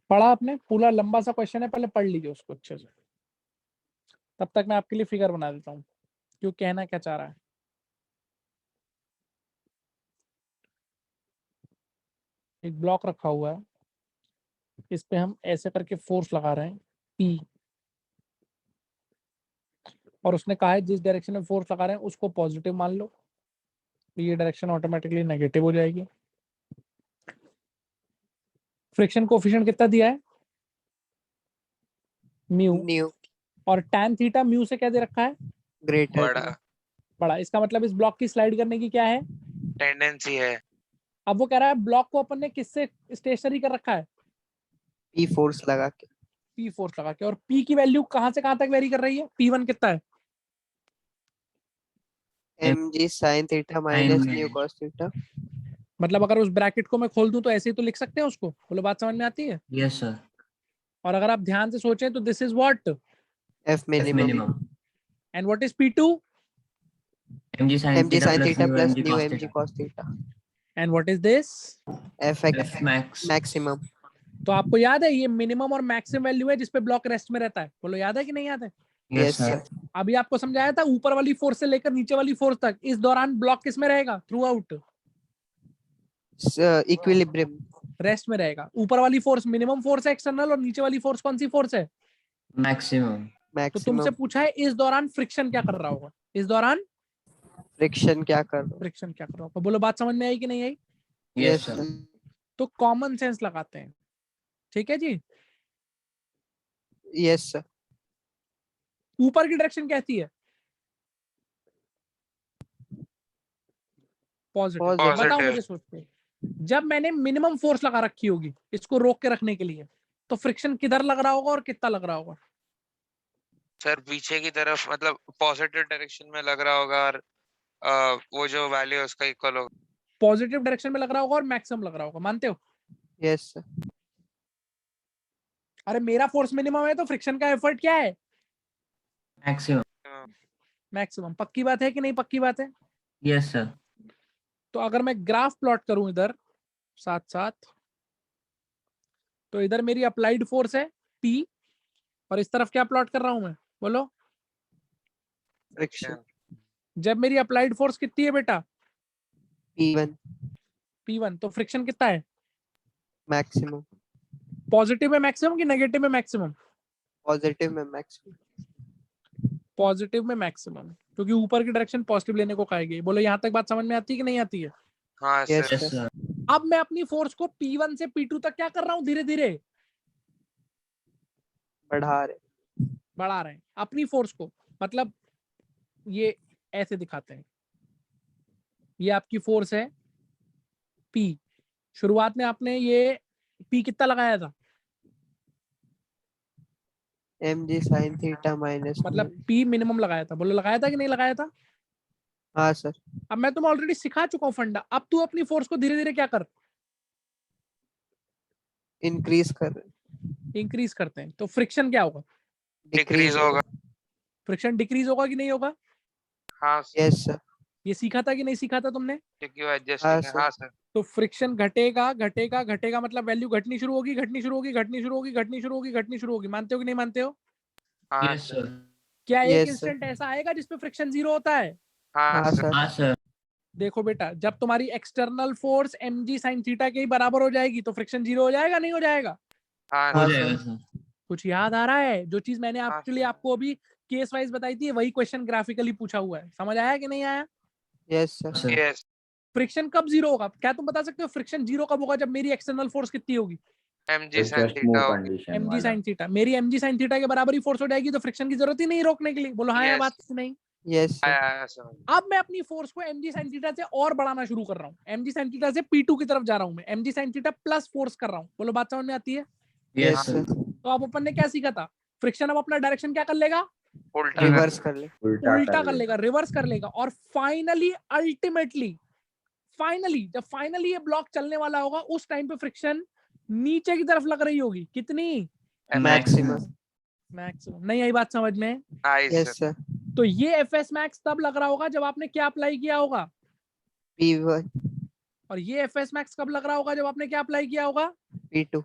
पढ़ा आपने? पूरा लंबा सा क्वेश्चन है, पहले पढ़ लीजिए उसको अच्छे से। तब तक मैं आपके लिए फिगर बना देता हूँ क्यों कहना क्या चाह रहा है। एक ब्लॉक रखा हुआ है, इस पे हम ऐसे करके फोर्स लगा रहे हैं P, और उसने कहा है जिस डायरेक्शन में फोर्स लगा रहे हैं उसको पॉजिटिव मान लो, तो ये डायरेक्शन ऑटोमेटिकली नेगेटिव हो जाएगी। फ्रिक्शन कोफिशिएंट कितना दिया है? Mu, New. और tan थीटा म्यू से क्या दे रखा है? Greater. बड़ा बड़ा। इसका मतलब इस ब्लॉक की स्लाइड करने की क्या है? टेंडेंसी है। अब वो कह रहा है ब्लॉक को अपन ने किससे स्टेशनरी कर रखा है? P force लगा के. P फोर्स लगा के। और P की वैल्यू कहां से कहां तक वेरी कर रही है? P1 कितना है? mg sin theta minus Sin new cos theta. मतलब अगर उस ब्रैकेट को मैं खोल दूं तो ऐसे ही तो लिख सकते हैं उसको। बोलो बात समझ में आती है? Yes sir. और अगर आप ध्यान से सोचें तो this is what, F F minimum. minimum. And what is P2? mg sin mg theta sin plus theta new plus mg new cos mg theta. cos theta. And what is this? Fx F max. maximum. तो आपको याद है ये minimum और maximum value है जिसपे block rest में रहता है, बोलो याद है कि नहीं याद है? Yes, sir. अभी आपको समझाया था ऊपर वाली फोर्स से लेकर नीचे वाली फोर्स तक, इस दौरान ब्लॉक किस में रहेगा? Through out Equilibrium. रेस्ट में रहेगा। ऊपर वाली फोर्स मिनिमम फोर्स है एक्सटर्नल, और नीचे वाली फोर्स कौन सी फोर्स है? Maximum. तो तुमसे Maximum. पूछा है इस दौरान फ्रिक्शन क्या कर रहा होगा, इस दौरान Friction क्या कर रहा हूँ? फ्रिक्शन क्या कर रहा होगा, बोलो बात समझ में आई कि नहीं आई? Yes, sir. तो कॉमन सेंस लगाते हैं, ठीक है जी। Yes sir. ऊपर की डायरेक्शन कैसी है? पॉजिटिव। Positive. बताओ Positive. मुझे सोच के, जब मैंने मिनिमम फोर्स लगा रखी होगी इसको रोक के रखने के लिए, तो फ्रिक्शन किधर लग रहा होगा और कितना लग रहा होगा? सर पीछे की तरफ, मतलब पॉजिटिव डायरेक्शन में लग रहा होगा, और वो जो वैल्यू है उसका इक्वल होगा। पॉजिटिव डायरेक्शन में लग रहा होगा और मैक्सिमम लग रहा होगा, मानते हो? Yes sir. अरे मेरा फोर्स मिनिमम है तो फ्रिक्शन का एफर्ट क्या है? Maximum. मैक्सिमम। पक्की बात है कि नहीं पक्की बात है? Yes, sir. तो अगर मैं ग्राफ प्लॉट करूं इधर साथ साथ, तो इधर मेरी अप्लाइड फोर्स है P, और इस तरफ क्या प्लॉट कर रहा हूं मैं, बोलो? Friction. जब मेरी अप्लाइड फोर्स कितनी है बेटा? P1 P1, तो फ्रिक्शन कितना है? maximum. पॉजिटिव में मैक्सिमम कि नेगेटिव में मैक्सिमम? Positive में maximum. पॉजिटिव में मैक्सिमम, क्योंकि ऊपर की डायरेक्शन पॉजिटिव लेने को कहेगी। बोलो यहाँ तक बात समझ में आती है कि नहीं आती है? हाँ Yes sir. Yes, sir. sir. अब मैं अपनी फोर्स को P1 से P2 तक क्या कर रहा हूँ, धीरे धीरे बढ़ा रहे. बढ़ा रहे हैं अपनी फोर्स को। मतलब ये ऐसे दिखाते हैं, ये आपकी फोर्स है P। शुरुआत में आपने ये P कितना लगाया था? mg sin theta minus. मतलब P मिनिमम लगाया था, बोलो लगाया था कि नहीं लगाया था? हाँ सर. अब मैं तुम्हें ऑलरेडी सिखा चुका हूँ फंडा, अब तू अपनी फोर्स को धीरे धीरे क्या कर, Increase कर रहे. इंक्रीज करते हैं। तो फ्रिक्शन क्या होगा? डिक्रीज होगा। फ्रिक्शन डिक्रीज होगा कि नहीं होगा? हाँ सर, Yes sir. ये सीखा था कि नहीं सीखा था तुमने? क्योंकि वो एडजस्टिंग हाँ है। सर. हाँ सर। तो फ्रिक्शन घटेगा घटेगा घटेगा, मतलब वैल्यू घटनी शुरू होगी, घटनी शुरू होगी, घटनी शुरू होगी, घटनी शुरू होगी, घटनी शुरू होगी। मानते हो कि नहीं मानते हो? हाँ Yes, सर। sir. क्या एक Yes, sir. इंस्टेंट ऐसा आएगा जिसपे फ्रिक्शन जीरो होता है? हाँ हाँ सर। सर. हाँ, sir. देखो बेटा, जब तुम्हारी external force mg sin theta के ही बराबर हो जाएगी तो फ्रिक्शन जीरो हो जाएगा, नहीं हो जाएगा? हाँ हो हाँ, सर। जाएगा, sir. sir. कुछ याद आ रहा है? जो चीज मैंने हाँ, एक्चुअली सर। आपको अभी केस वाइज बताई थी, वही क्वेश्चन ग्राफिकली पूछा हुआ है। समझ आया कि नहीं आया? Yes sir. Sir. Yes. Friction कब जीरो होगा? क्या तुम बता सकते हो फ्रिक्शन जीरो कब होगा? जब मेरी एक्सटर्नल फोर्स कितनी होगी? mg sin Just theta move होगी। condition mg वाला. sin theta. मेरी mg sin थीटा के बराबर ही फोर्स हो जाएगी, तो फ्रिक्शन की जरूरत ही नहीं रोकने के लिए। बोलो हाँ या Yes. बात नहीं? Yes sir. आया समझ। अब मैं अपनी फोर्स को mg sin थीटा से और बढ़ाना शुरू कर रहा हूँ। mg sin थीटा से P2 की तरफ जा रहा हूँ मैं, mg sin theta plus force कर रहा हूँ। बोलो बात समझ में आती है? Yes, Yes sir. sir. तो अब अपन ने क्या सीखा था? फ्रिक्शन अब अपना डायरेक्शन क्या कर लेगा? उल्टा कर। Reverse कर ले. उल्टा कर लेगा, रिवर्स कर लेगा। और फाइनली अल्टीमेटली जब फाइनली ये ब्लॉक चलने वाला होगा, उस टाइम पे फ्रिक्शन नीचे की तरफ लग रही होगी। कितनी? Maximum. मैक्सिमम। नहीं आई बात समझ में? आई Yes सर। sir. तो ये एफएस मैक्स तब लग रहा होगा जब आपने क्या अप्लाई किया होगा, P1 और ये एफएस मैक्स कब लग रहा होगा जब आपने क्या अप्लाई किया होगा? P2.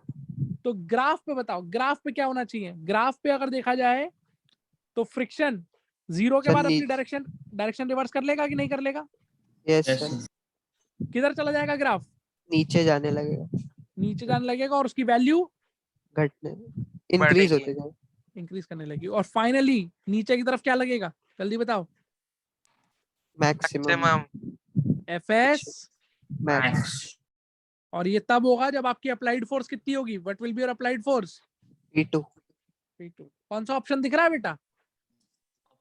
तो ग्राफ पे बताओ, ग्राफ पे क्या होना चाहिए? ग्राफ पे अगर देखा जाए तो फ्रिक्शन जीरो के सर, बाद अपनी नीचे। डायरेक्शन रिवर्स कर लेगा कि नहीं कर लेगा? Yes Yes, sir. sir. किधर चला जाएगा ग्राफ? नीचे जाने लगेगा. नीचे जाने लगेगा, और उसकी वैल्यू घटने. Increase बढ़ेगी। होते जाए. इंक्रीज करने लगी, और फाइनली नीचे की तरफ क्या लगेगा? जल्दी बताओ। Maximum. मैक्सिमम। एफएस। Max. और ये तब होगा जब आपकी अप्लाइड फोर्स कितनी होगी? What will be your applied force? P2. P2। कौन सा ऑप्शन दिख रहा है बेटा?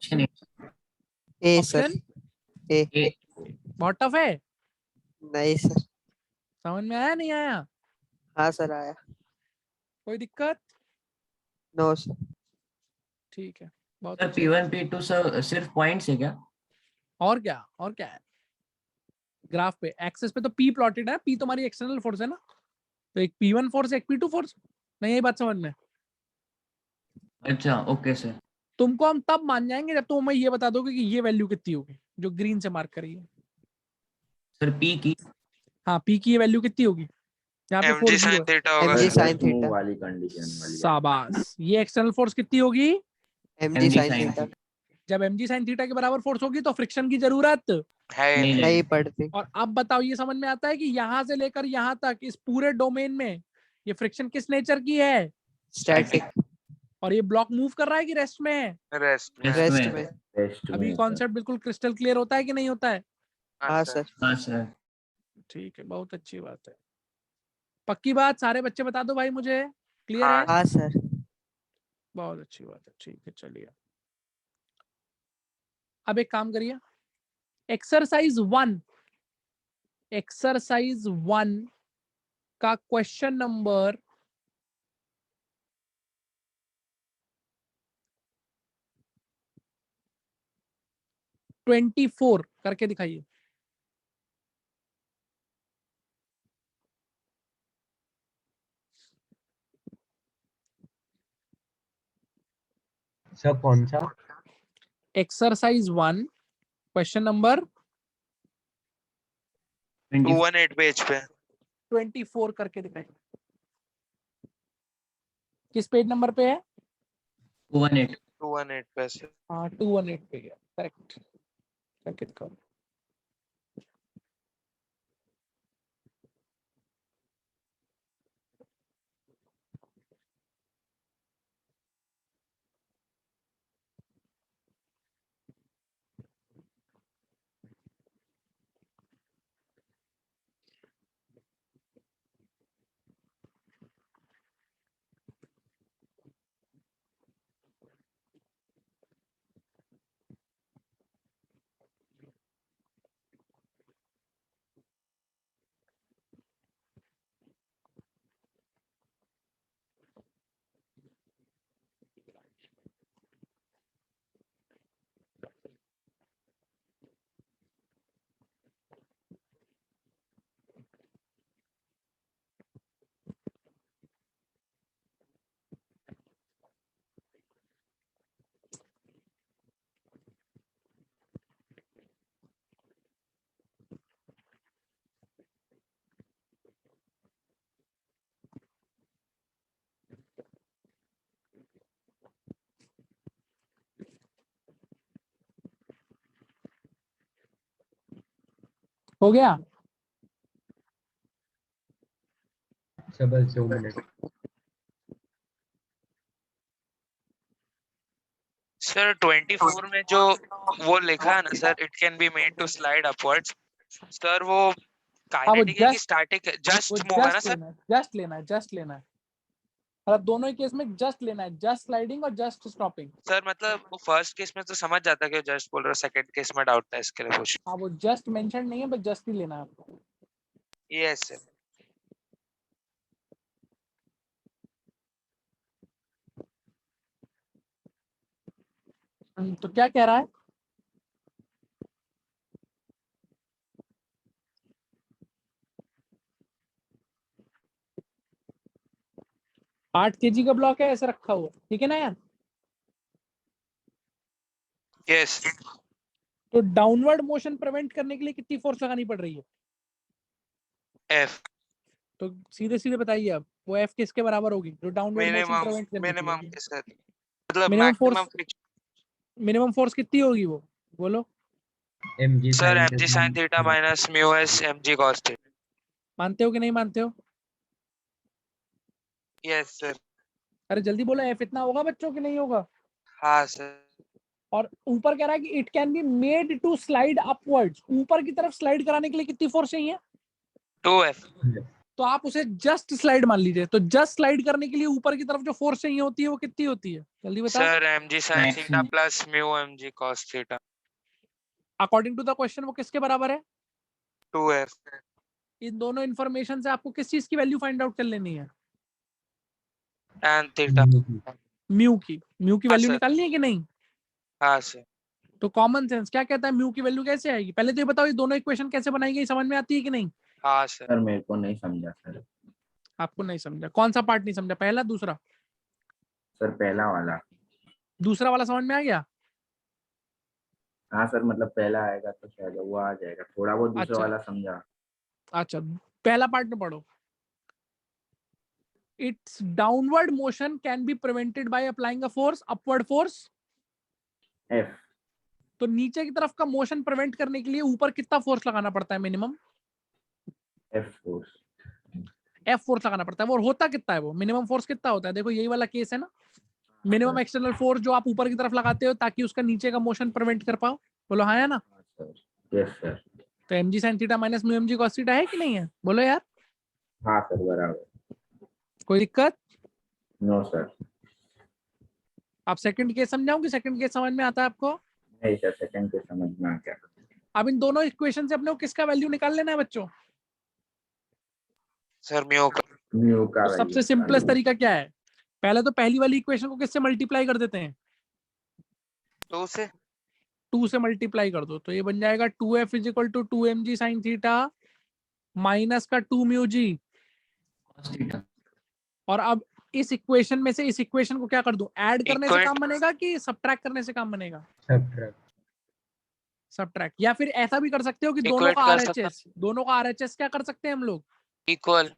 Option A. A sir. Option A. A. बहुत टफ है, नहीं sir. समझ में आया नहीं आया? हाँ sir आया. कोई दिक्कत? No sir. ठीक है, बहुत Sir, अच्छा। P1, P2 सर सिर्फ पॉइंट्स है क्या? और क्या, और क्या है? ग्राफ पे एक्सेस पे तो P प्लॉटेड है, P तुम्हारी एक्सटर्नल फोर्स है ना, तो एक P1 फोर्स, एक P2 फोर्स। नहीं ये बात समझ में? अच्छा, ओके सर. तुमको हम तब मान जाएंगे जब तुम हमें ये बता दोगे कि ये वैल्यू कितनी होगी जो ग्रीन से मार्क करी है। सर P की. हाँ पी की ये वैल्यू कितनी होगी, यहाँ पे mg 4 sin जीरो है। theta होगा mg sir. sin Just move theta वाली कंडीशन वाली बात। शाबाश, ये एक्सटर्नल फोर्स कितनी होगी, mg mg sin sin theta theta जब mg sin थीटा के बराबर फोर्स होगी तो फ्रिक्शन की जरूरत। है ही नहीं, नहीं। नहीं पड़ती। और अब बताओ ये समझ में आता है कि यहाँ से लेकर यहाँ तक इस पूरे डोमेन में ये फ्रिक्शन किस नेचर की है, स्टैटिक और ये ब्लॉक मूव कर रहा है कि रेस्ट में है। रेस्ट में। Rest रेस्ट में। में। टेस्ट अभी में सर। कॉन्सेप्ट बिल्कुल क्रिस्टल क्लियर होता है कि नहीं होता है। हाँ सर। हाँ सर। ठीक है, बहुत अच्छी बात है। पक्की बात, सारे बच्चे बता दो भाई मुझे, क्लियर है। हाँ सर। बहुत अच्छी बात है, ठीक है चलिए। अब एक काम करिए, एक्सरसाइज 1 का क्वेश्चन नंबर 24 करके दिखाइए। सर कौन सा? एक्सरसाइज 1 क्वेश्चन नंबर 218 पेज पे। 24 करके दिखाइए। किस पेज नंबर पे है? 218 218 पे सर। हाँ 218 पे है, करेक्ट। करके दिखाओ। हो गया। सर बस 2 मिनट। सर 24 में जो वो लिखा है ना sir, it can be made to slide upwards, sir वो काइनेटिक है कि just- स्टैटिक है? वो जस्ट मूव है ना जस्ट सर? लेना है, जस्ट लेना है, जस्ट लेना है। मतलब दोनों ही केस में जस्ट लेना है, जस्ट स्लाइडिंग और जस्ट स्टॉपिंग। सर मतलब वो फर्स्ट केस में तो समझ जाता है कि जस्ट बोल रहा है, सेकंड केस में डाउट था, इसके लिए पूछ। हाँ वो जस्ट मेंशन नहीं है, बस जस्ट ही लेना है आपको। Yes sir. तो क्या कह रहा है? आठ केजी का ब्लॉक है ऐसे रखा हुआ, ठीक है ना यार। यस तो डाउनवर्ड मोशन प्रिवेंट करने के लिए कितनी फोर्स लगानी पड़ रही है? एफ तो सीधे सीधे बताइए आप, वो एफ किसके बराबर होगी जो डाउनवर्ड मोशन मिनिमम प्रिवेंट करने की मिनिमम होगी? सर, मतलब minimum maximum force, friction. Minimum force कितनी होगी वो बोलो? mg sir sin mg sin theta minus mu S mg cos theta. मानते हो कि नहीं मानते हो? Yes sir. अरे जल्दी बोलो, एफ इतना होगा बच्चों की नहीं होगा? हाँ सर। और ऊपर कह रहा है कि it can be made to slide upwards, ऊपर की तरफ स्लाइड कराने के लिए कितनी फोर्स चाहिए? 2f। तो आप उसे जस्ट स्लाइड मान लीजिए, तो जस्ट स्लाइड करने के लिए ऊपर की तरफ जो फोर्स चाहिए होती है वो कितनी होती है, जल्दी बताओ। Sir mg sin theta Maximum. Plus mu mg cos theta. According to the question वो किसके बराबर है? 2f। इन दोनों इन्फॉर्मेशन से आपको किस चीज की वैल्यू फाइंड आउट कर लेनी है? tan theta. म्यू की, म्यू की हाँ वैल्यू सर। निकालनी है कि नहीं? हाँ सर। तो कॉमन सेंस क्या कहता है म्यू की वैल्यू कैसे आएगी? पहले तो ये बताओ ये दोनों इक्वेशन कैसे बनाई गई, समझ में आती है कि नहीं? हाँ सर। सर मेरे को नहीं समझा सर। आपको नहीं समझा? कौन सा पार्ट नहीं समझा, पहला दूसरा? सर पहला वाला। दूसरा वाला समझ में आ गया? हाँ सर, मतलब पहला आएगा तो शायद वो आ जाएगा, थोड़ा बहुत दूसरा अच्छा। वाला समझा। अच्छा, पहला पार्ट में पढ़ो। It's downward motion can be prevented by applying a force, upward force. F. तो नीचे की तरफ का मोशन प्रिवेंट करने के लिए ऊपर कितना फोर्स लगाना पड़ता है minimum? F force. F force लगाना पड़ता है। वो होता कितना है? वो मिनिमम फोर्स कितना होता है? देखो यही वाला केस है ना, मिनिमम एक्सटर्नल फोर्स जो आप ऊपर की तरफ लगाते हो ताकि उसका नीचे का मोशन प्रिवेंट कर पाओ। बोलो हाँ या ना? हाँ सर, यस सर। तो mg sin theta minus mu mg cos theta है कि नहीं है? बोलो यार, हाँ सर, बराबर। कोई दिक्कत? No sir. आप सेकंड केस समझाऊं कि सेकंड केस समझ में आता है आपको? नहीं सर, सेकंड के समझ में आ गया। अब इन दोनों इक्वेशन से अपने को किसका वैल्यू निकाल लेना है बच्चों? सर म्यू का। म्यू का तो सबसे सिंपलेस्ट तरीका क्या है? पहले तो पहली वाली इक्वेशन को किससे मल्टीप्लाई कर देते हैं? 2 से 2 से मल्टीप्लाई कर दो तो ये बन जाएगा 2f is equal to 2mg sin theta minus का 2 म्यू जी। cos theta. और अब इस इक्वेशन में से इस इक्वेशन को क्या कर दूं? ऐड करने से Equate- काम बनेगा कि सब्ट्रैक्ट करने से काम बनेगा? Subtract. सब्ट्रैक्ट। या फिर ऐसा भी कर सकते हो कि दोनों Equate का कर सकते RHS, दोनों का RHS क्या कर सकते हैं हम लोग? इक्वल।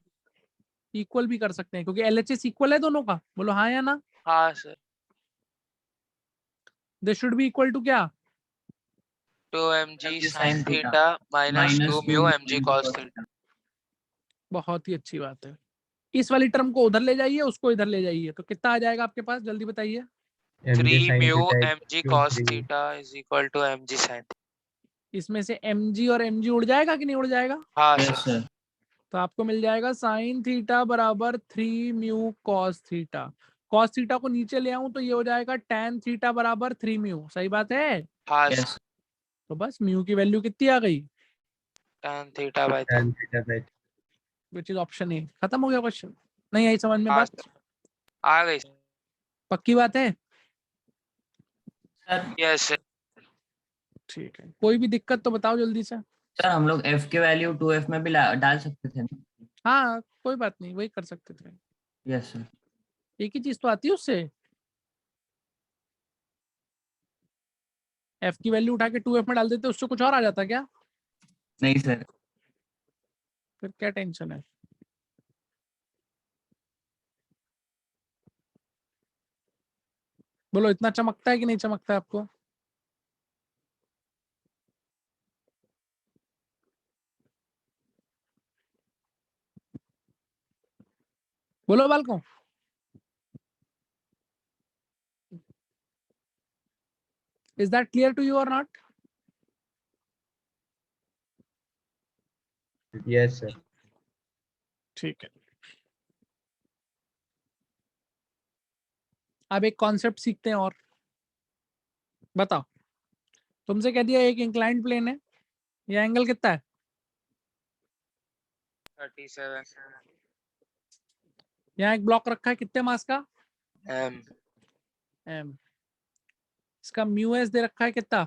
इक्वल भी कर सकते हैं क्योंकि LHS इक्वल है दोनों का। बोलो हाँ या ना? हाँ सर। They should be equal to क्या? 2 mg mg sin sin theta theta minus 2 -2 mu mu mg mg cos cos theta. Theta. बहुत ही अच्छी बात है। इस वाली टर्म को उधर ले जाइए, उसको इधर ले जाइए, तो कितना आ जाएगा आपके पास? जल्दी बताइए। 3 sin mu theta mg cube cos 3. Theta is equal to mg sin। इसमें से mg और mg उड़ जाएगा कि नहीं उड़ जाएगा? हाँ यस सर। सर। तो आपको मिल जाएगा साइन थीटा बराबर 3 mu cos theta. Cos theta को नीचे ले आऊं तो ये हो जाएगा tan थीटा बराबर 3 म्यू। सही बात है? हाँ यस सर। तो बस म्यू की वैल्यू कितनी आ गई? tan theta by Tan theta by which is option A. खत्म हो गया क्वेश्चन? नहीं आई समझ में हाँ बात? सर। आ गई। पक्की बात है? Sir yes sir. ठीक है, कोई भी दिक्कत तो बताओ जल्दी से। सर हम लोग f के वैल्यू 2f में भी डाल सकते थे ना? हाँ कोई बात नहीं, वही कर सकते थे। Yes sir. एक ही चीज तो आती है उससे। एफ की वैल्यू उठा के 2f में डाल देते, उससे कुछ और आ जाता क्या? नहीं सर। फिर क्या टेंशन है? बोलो, इतना चमकता है कि नहीं चमकता है आपको? बोलो बालकों। Is that clear to you or not? yes sir. ठीक है, अब एक कॉन्सेप्ट सीखते हैं और। बताओ, तुमसे कह दिया एक इंक्लाइंड प्लेन है, ये एंगल कितना है? 37 यहाँ एक ब्लॉक रखा है, कितने मास का? m m। इसका म्यू एस दे रखा है कितना?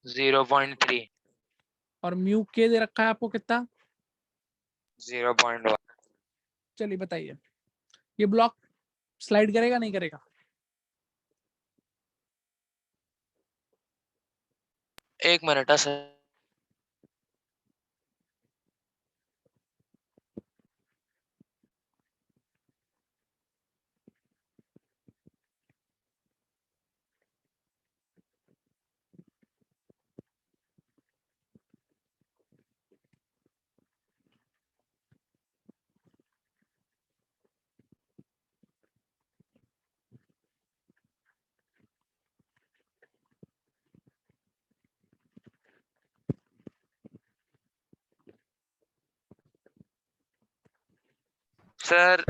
0.3 और म्यू के दे रखा है आपको कितना? 0.1। चलिए बताइए, ये ब्लॉक स्लाइड करेगा नहीं करेगा? एक मिनट है सर। सर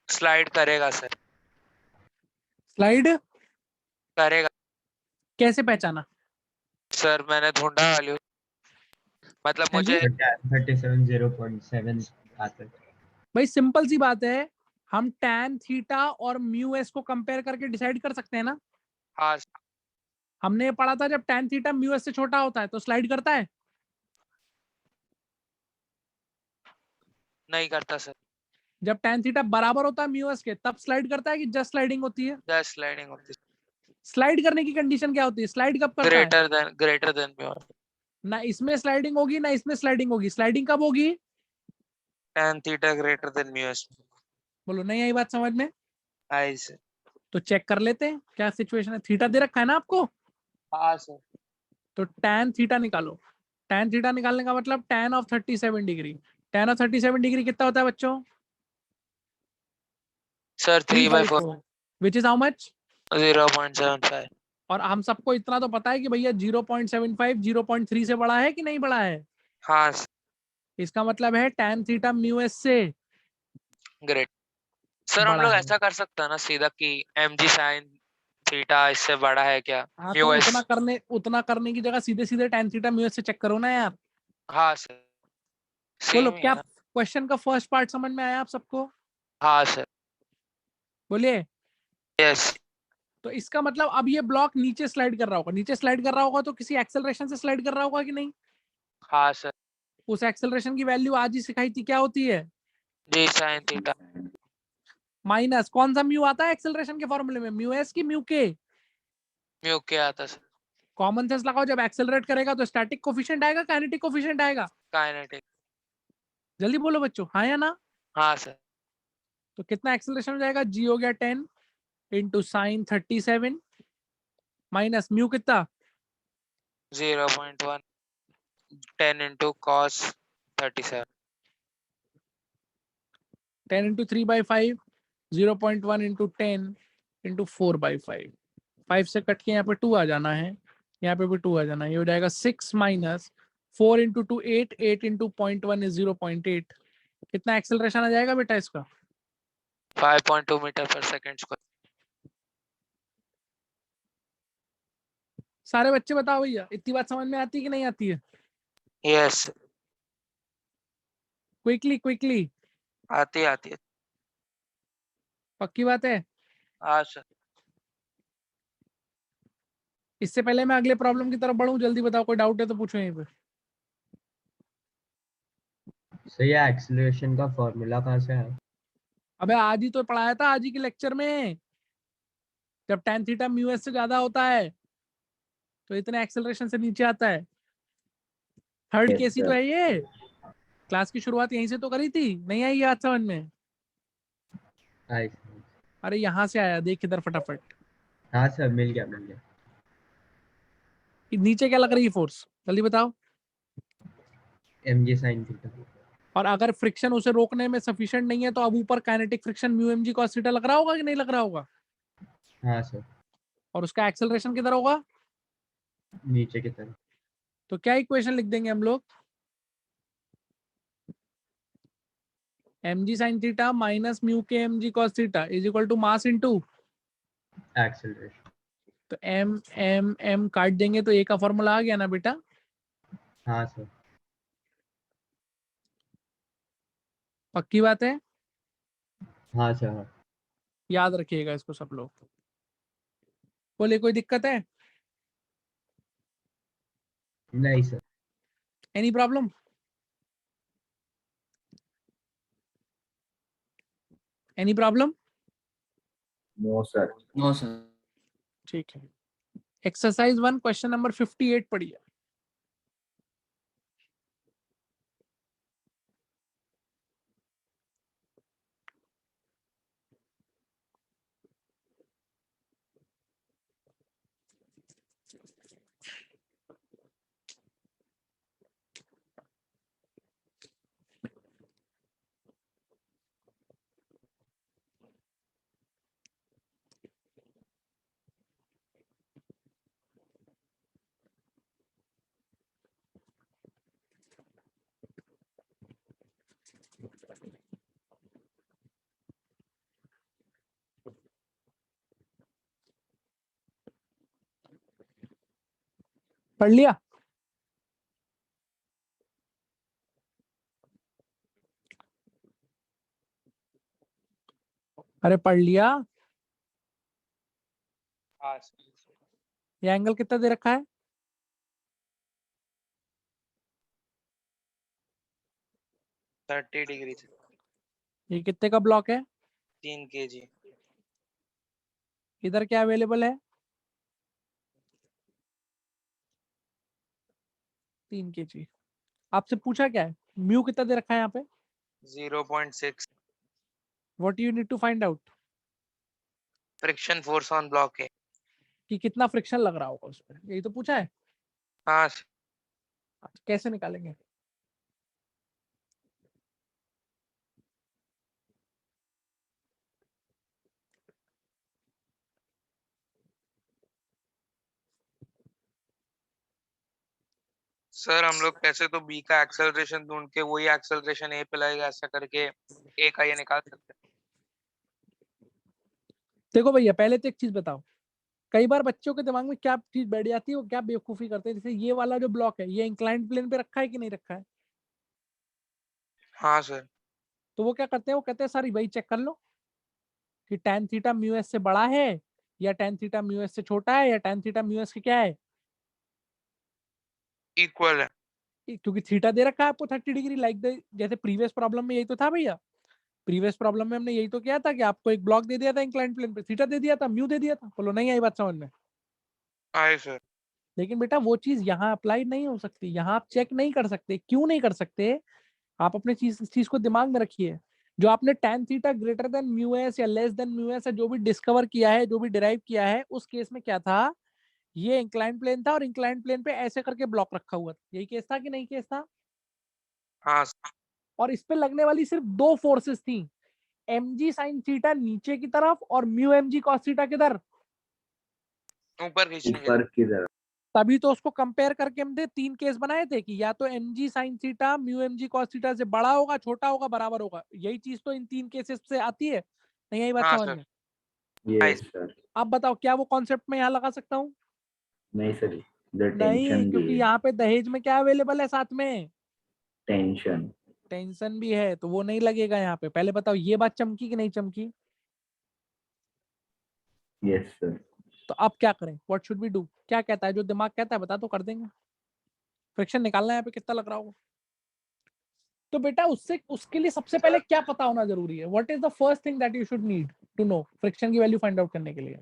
स्लाइड करेगा सर। स्लाइड करेगा कैसे पहचाना? सर, मैंने ढूंढा वैल्यू। मतलब हाँ जी? मुझे 37 0.7 आता है. भाई सिंपल सी बात है, हम tan थीटा और म्यू एस को कंपेयर करके डिसाइड कर सकते हैं ना। हाँ हमने ये पढ़ा था जब tan थीटा म्यू एस से छोटा होता है तो स्लाइड करता है। नहीं करता सर। जब tan थीटा बराबर होता है म्यू एस के तब स्लाइड करता है कि जस्ट स्लाइडिंग होती है? जस्ट स्लाइडिंग होती है। स्लाइड करने की कंडीशन क्या होती है? स्लाइड कब करता है? Greater than mu. ना इसमें स्लाइडिंग होगी ना इसमें स्लाइडिंग होगी। स्लाइडिंग कब होगी? tan theta greater than mu s। बोलो नहीं आई बात समझ में? आई सर। तो चेक कर लेते हैं क्या सिचुएशन है। थीटा दे रखा है ना आपको, हाँ सर। तो tan थीटा निकालो। tan थीटा निकालने का मतलब tan of 37 degree. tan of 37 degree कितना होता है बच्चों? Sir 3/4 which is how much? 0.75। और हम सबको इतना तो पता है कि भैया 0.75 0.3 से बड़ा है कि नहीं बड़ा है। हाँ सर। इसका मतलब है tan थीटा म्यू एस से ग्रेट। सर हम बड़ा लोग है। ऐसा कर सकते हैं ना सीधा कि mg sin थीटा इससे बड़ा है क्या हाँ, तो म्यू एस। उतना करने की जगह सीधे सीधे tan थीटा म्यू एस से चेक करो ना यार। हाँ सर बोलो सेम ही क्या है ना। क्वेश्चन का फर्स्ट पार्ट समझ में आया आप सबको? हाँ सर। बोलिए। यस। तो इसका मतलब अब ये ब्लॉक नीचे स्लाइड कर रहा होगा। नीचे स्लाइड कर रहा होगा तो किसी एक्सेलरेशन से स्लाइड कर रहा होगा कि नहीं? हाँ सर। उस एक्सेलरेशन की वैल्यू आज ही सिखाई थी, क्या होती है? जी sin थीटा। माइनस कौन सा म्यू आता है एक्सेलरेशन के फॉर्मूले में, म्यू एस की म्यू के? म्यू के आता सर। कॉमन सेंस लगाओ, जब एक्सेलरेट करेगा तो स्टैटिक कोफिशिएंट आएगा, काइनेटिक कोफिशिएंट आएगा? काइनेटिक। जल्दी बोलो बच्चों, हाँ या ना? हाँ सर। तो कितना एक्सेलरेशन हो जाएगा? जी हो गया 10 इंटू साइन 37 माइनस म्यू कितना? 0.1 10 into cos 37। 10 into 3/5 0.1 into 10 into 4/5। 5 से कट के यहाँ पे 2 आ जाना है, यहाँ पे भी 2 आ जाना है। ये हो जाएगा 6 माइनस 4 इंटू 2 8 8 इंटू 0.1 इज 0.8। कितना एक्सेलरेशन आ जाएगा बेटा इसका? 5.2 मीटर पर सेकंड स्क्वायर। सारे बच्चे बताओ भैया, इतनी बात समझ में आती है कि नहीं आती है? Yes quickly quickly. आती है। पक्की बात है? हाँ सर। इससे पहले मैं अगले प्रॉब्लम की तरफ बढ़ूं, जल्दी बताओ, कोई डाउट है तो पूछो यहीं पे। सर ये एक्सीलरेशन का फॉर्मूला कहाँ से है? अबे आज ही तो पढ़ाया था, आज ही के लेक्चर में। जब tan थीटा म्यू एस से ज्यादा होता है तो इतने एक्सेलरेशन से नीचे आता है। थर्ड Yes, केस ही तो sir. है ये। क्लास की शुरुआत यहीं से तो करी थी, नहीं आई याद समझ में? आई अरे यहाँ से आया, देख इधर फटाफट। हाँ सर मिल गया। नीचे क्या लग रही है फोर्स, जल्दी बताओ। mg sin theta. और अगर फ्रिक्शन उसे रोकने में सफिशिएंट नहीं है तो अब ऊपर काइनेटिक फ्रिक्शन म्यू एम जी कॉस थीटा लग रहा होगा कि नहीं लग रहा होगा? हाँ सर और उसका एक्सेलरेशन किधर होगा? नीचे की तरफ। तो क्या इक्वेशन लिख देंगे हम लोग? एम जी साइन थीटा माइनस म्यू के m ji cos theta is equal to mass into. Acceleration. तो एम एम एम काट देंगे तो ए का फॉर्मूला आ गया ना बेटा? हाँ सर। पक्की बात है? हाँ सर हाँ। याद रखिएगा इसको सब लोग। बोले कोई दिक्कत है? नहीं sir. Any problem? Any problem? No, sir. No sir. ठीक है। एक्सरसाइज 1 क्वेश्चन नंबर 58 पढ़िए। पढ़ लिया? अरे पढ़ लिया? हाँ सर। ये एंगल कितना दे रखा है? 30 डिग्री से ये कितने का ब्लॉक है? 3 kg। इधर क्या अवेलेबल है? 3 kg। आपसे पूछा क्या है, म्यू कितना दे रखा है यहाँ पे, 0.6 what you need to find out, friction force on block है। कि कितना फ्रिक्शन लग रहा होगा उस पर, यही तो पूछा है। हाँ अच्छा, कैसे निकालेंगे? सर, हम लोग कैसे तो बी का एक्सेलरेशन ढूंढ के वही एक्सेलरेशन ए पे लगेगा, ऐसा करके ए का ये निकाल सकते हैं। देखो भैया, पहले तो एक चीज बताओ, कई बार बच्चों के दिमाग में क्या चीज बैठ जाती है, वो क्या बेवकूफी करते हैं, जैसे ये वाला जो ब्लॉक है ये इंक्लाइंड प्लेन पे रखा है कि नहीं रखा है, हाँ सर। तो वो क्या करते हैं, वो कहते हैं सर वही चेक कर लो कि tan थीटा म्यू एस से बड़ा है या tan थीटा म्यू एस से छोटा है या tan थीटा म्यू एस के क्या है, इक्वल है। क्योंकि थीटा दे रखा है आपको 30 डिग्री, लाइक जैसे प्रीवियस प्रॉब्लम में यही तो था भैया। प्रीवियस प्रॉब्लम में हमने यही तो किया था कि आपको एक ब्लॉक दे दिया था इंक्लाइंड प्लेन पे, थीटा दे दिया था, म्यू दे दिया था। बोलो नहीं आई बात समझ में? आए सर। लेकिन बेटा वो चीज यहाँ अप्लाई नहीं हो सकती, यहाँ आप चेक नहीं कर सकते। क्यों नहीं कर सकते? आप अपने चीज को दिमाग में रखिए, जो आपने tan theta greater than mu S या लेस देन म्यू एस जो भी डिस्कवर किया है, जो भी डिराइव किया है, उस केस में क्या था, ये इंक्लाइंड प्लेन था और इंक्लाइंड प्लेन पे ऐसे करके ब्लॉक रखा हुआ था। यही केस था कि नहीं केस था? हाँ और इस पे लगने वाली सिर्फ 2 फोर्सेस थी, mg sin थीटा नीचे की तरफ और म्यू mg cos थीटा किधर, ऊपर खींचने के ऊपर लिए। की तरफ। तभी तो उसको कंपेयर करके हमने 3 केस बनाए थे कि या तो mg sin theta mu mg cos theta से बड़ा होगा, छोटा होगा, बराबर होगा। यही चीज तो इन 3 केसेस से आती है, नहीं आई बात हाँ समझ सर। में? Yes sir. आप बताओ क्या वो कॉन्सेप्ट में यहाँ लगा सकता हूँ? नहीं सर, इधर नहीं, टेंशन भी क्योंकि है। यहाँ पे दहेज में क्या अवेलेबल है साथ में, टेंशन। टेंशन भी है, तो वो नहीं लगेगा यहाँ पे। पहले बताओ ये बात चमकी कि नहीं चमकी? Yes sir. तो अब क्या करें, व्हाट शुड वी डू? क्या कहता है जो दिमाग कहता है, बता तो कर देंगे। फ्रिक्शन निकालना है यहाँ पे कितना लग रहा होगा। तो बेटा उसके लिए सबसे पहले क्या पता होना जरूरी है, what is the first thing that you should need to know friction की वैल्यू फाइंड आउट करने के लिए?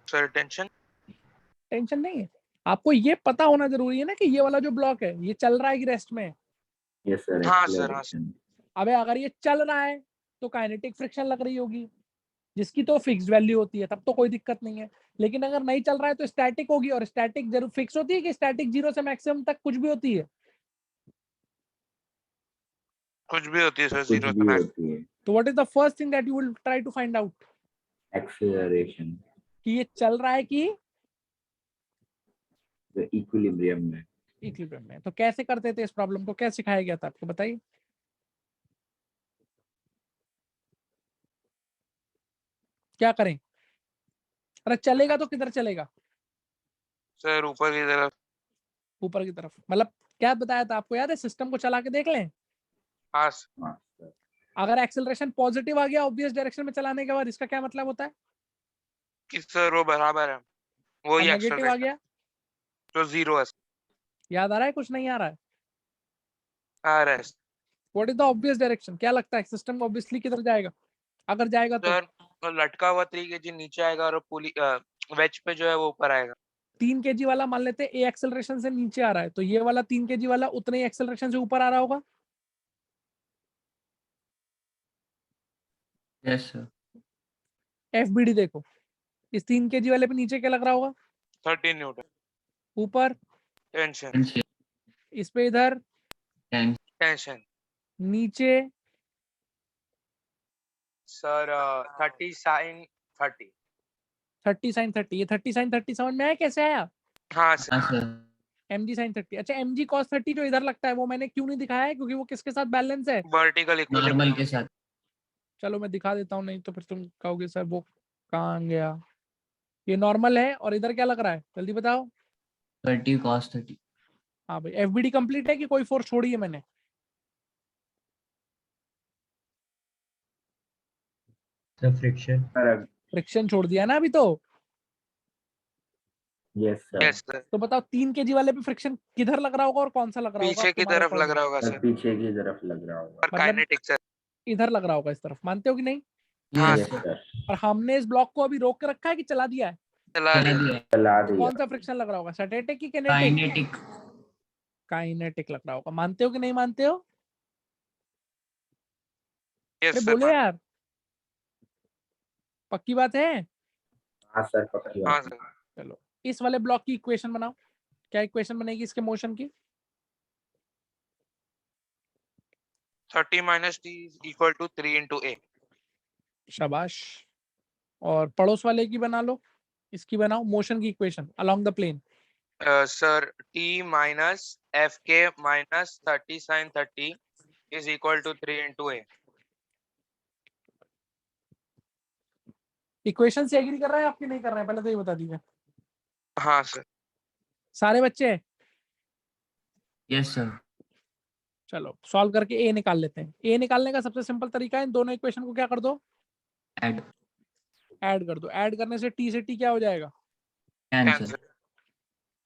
Sir tension. टेंशन नहीं है, आपको ये पता होना जरूरी है ना कि ये वाला जो ब्लॉक है ये चल रहा है कि रेस्ट में है। Yes sir. हाँ सर, हाँ एक्सेलरेशन। अबे अगर ये चल रहा है तो काइनेटिक फ्रिक्शन लग रही होगी, जिसकी तो फिक्स्ड वैल्यू होती है, तब तो कोई दिक्कत नहीं है। लेकिन अगर नहीं चल रहा है तो स्टैटिक होगी, और स्टैटिक जरूर फिक्स होती है कि स्टैटिक 0 से मैक्सिमम तक कुछ भी होती है? कुछ भी होती है सर, कुछ 0 से भी मैक्स। होती है। तो what is the first thing that you will try to find out, acceleration. कि ये चल रहा है कि इक्विलिब्रियम में। इक्विलिब्रियम में। तो कैसे करते थे इस प्रॉब्लम को, क्या सिखाया गया था आपको, बताइए? क्या करें? अरे चलेगा तो किधर चलेगा? सर ऊपर की तरफ। ऊपर की तरफ, मतलब क्या बताया था आपको, याद है? सिस्टम को चला के देख लें, हाँ हाँ सर। अगर एक्सेलरेशन पॉजिटिव आ गया ऑब्वियस डायरेक्शन में चलाने के बाद, इसका क्या मतलब होता है? कि सर वो बराबर है, और वही नेगेटिव आ एक्सेलरेशन गया, तो 0 है। याद आ रहा है? कुछ नहीं आ रहा है? आ रहा है what is the obvious direction, क्या लगता है सिस्टम को ऑब्वियसली किधर जाएगा अगर जाएगा तो? सर। तो लटका हुआ 3 kg नीचे आएगा और पुली वेज पे जो है वो ऊपर आएगा। 3 kg वाला मान लेते हैं ए एक्सेलरेशन से नीचे आ रहा है, तो ये वाला 3 kg वाला उतने ही एक्सेलरेशन से ऊपर आ रहा होगा। Yes sir. एफबीडी देखो, इस 3 kg वाले पे नीचे क्या लग रहा होगा? 30 न्यूटन। ऊपर टेंशन। इस पे इधर, टेंशन। नीचे सर 30 साइन 30। 30 sin 30, ये 30 sin 30 समझ में आया कैसे आया? हाँ सर। हाँ सर। mg sin 30। अच्छा mg cos 30 जो इधर लगता है वो मैंने क्यों नहीं दिखाया है, क्योंकि वो किसके साथ बैलेंस है? Vertical equilibrium. नॉर्मल के साथ। चलो मैं दिखा देता हूँ, नहीं तो फिर तुम कहोगे सर वो कहाँ गया। ये नॉर्मल है और इधर क्या लग रहा है, जल्दी बताओ। 30 cos 30। हाँ भाई, एफबीडी कंप्लीट है कि कोई फोर्स छोड़ी है मैंने? Sir friction. सर। फ्रिक्शन छोड़ दिया ना अभी तो। Yes sir. Yes sir. तो बताओ 3 kg वाले पे फ्रिक्शन किधर लग रहा होगा और कौन सा लग रहा होगा पीछे की तुम्हारे तरफ लग अकॉर्डिंग? रहा होगा सर सर। पीछे की तरफ लग रहा होगा। और मतलब काइनेटिक सर। इधर लग रहा होगा इस तरफ, मानते हो कि नहीं? हाँ यस यस सर। सर। और हमने इस ब्लॉक को अभी रोक के रखा है कि चला दिया है? चला चला दिया। दिया। चला तो दिया। कौन सा फ्रिक्शन लग रहा होगा, स्टैटिक की किनेटिक? काइनेटिक। काइनेटिक लग रहा होगा। मानते हो कि नहीं मानते हो? यस अरे सर बोलो यार, पक्की बात है? हाँ सर पक्की हाँ बात है। सर। चलो इस वाले ब्लॉक की इक्वेशन बनाओ। क्या इक्वेशन बनेगी इसके मोशन की? 30 minus t is equal to 3 into a. शाबाश। और पड़ोस वाले की बना लो, इसकी बनाओ मोशन की equation along the plane. Sir, t minus fk minus 30 sin 30 is equal to 3 into a. Equation से एग्री कर रहा है आपकी नहीं कर रहा है? पहले तो ये बता दीजिए। हाँ सर। सारे बच्चे यस सर। चलो सॉल्व करके ए निकाल लेते हैं। ए निकालने का सबसे सिंपल तरीका है, इन दोनों इक्वेशन को क्या कर दो? ऐड ऐड कर दो। ऐड करने से टी से टी क्या हो जाएगा? कैंसिल। Cancel.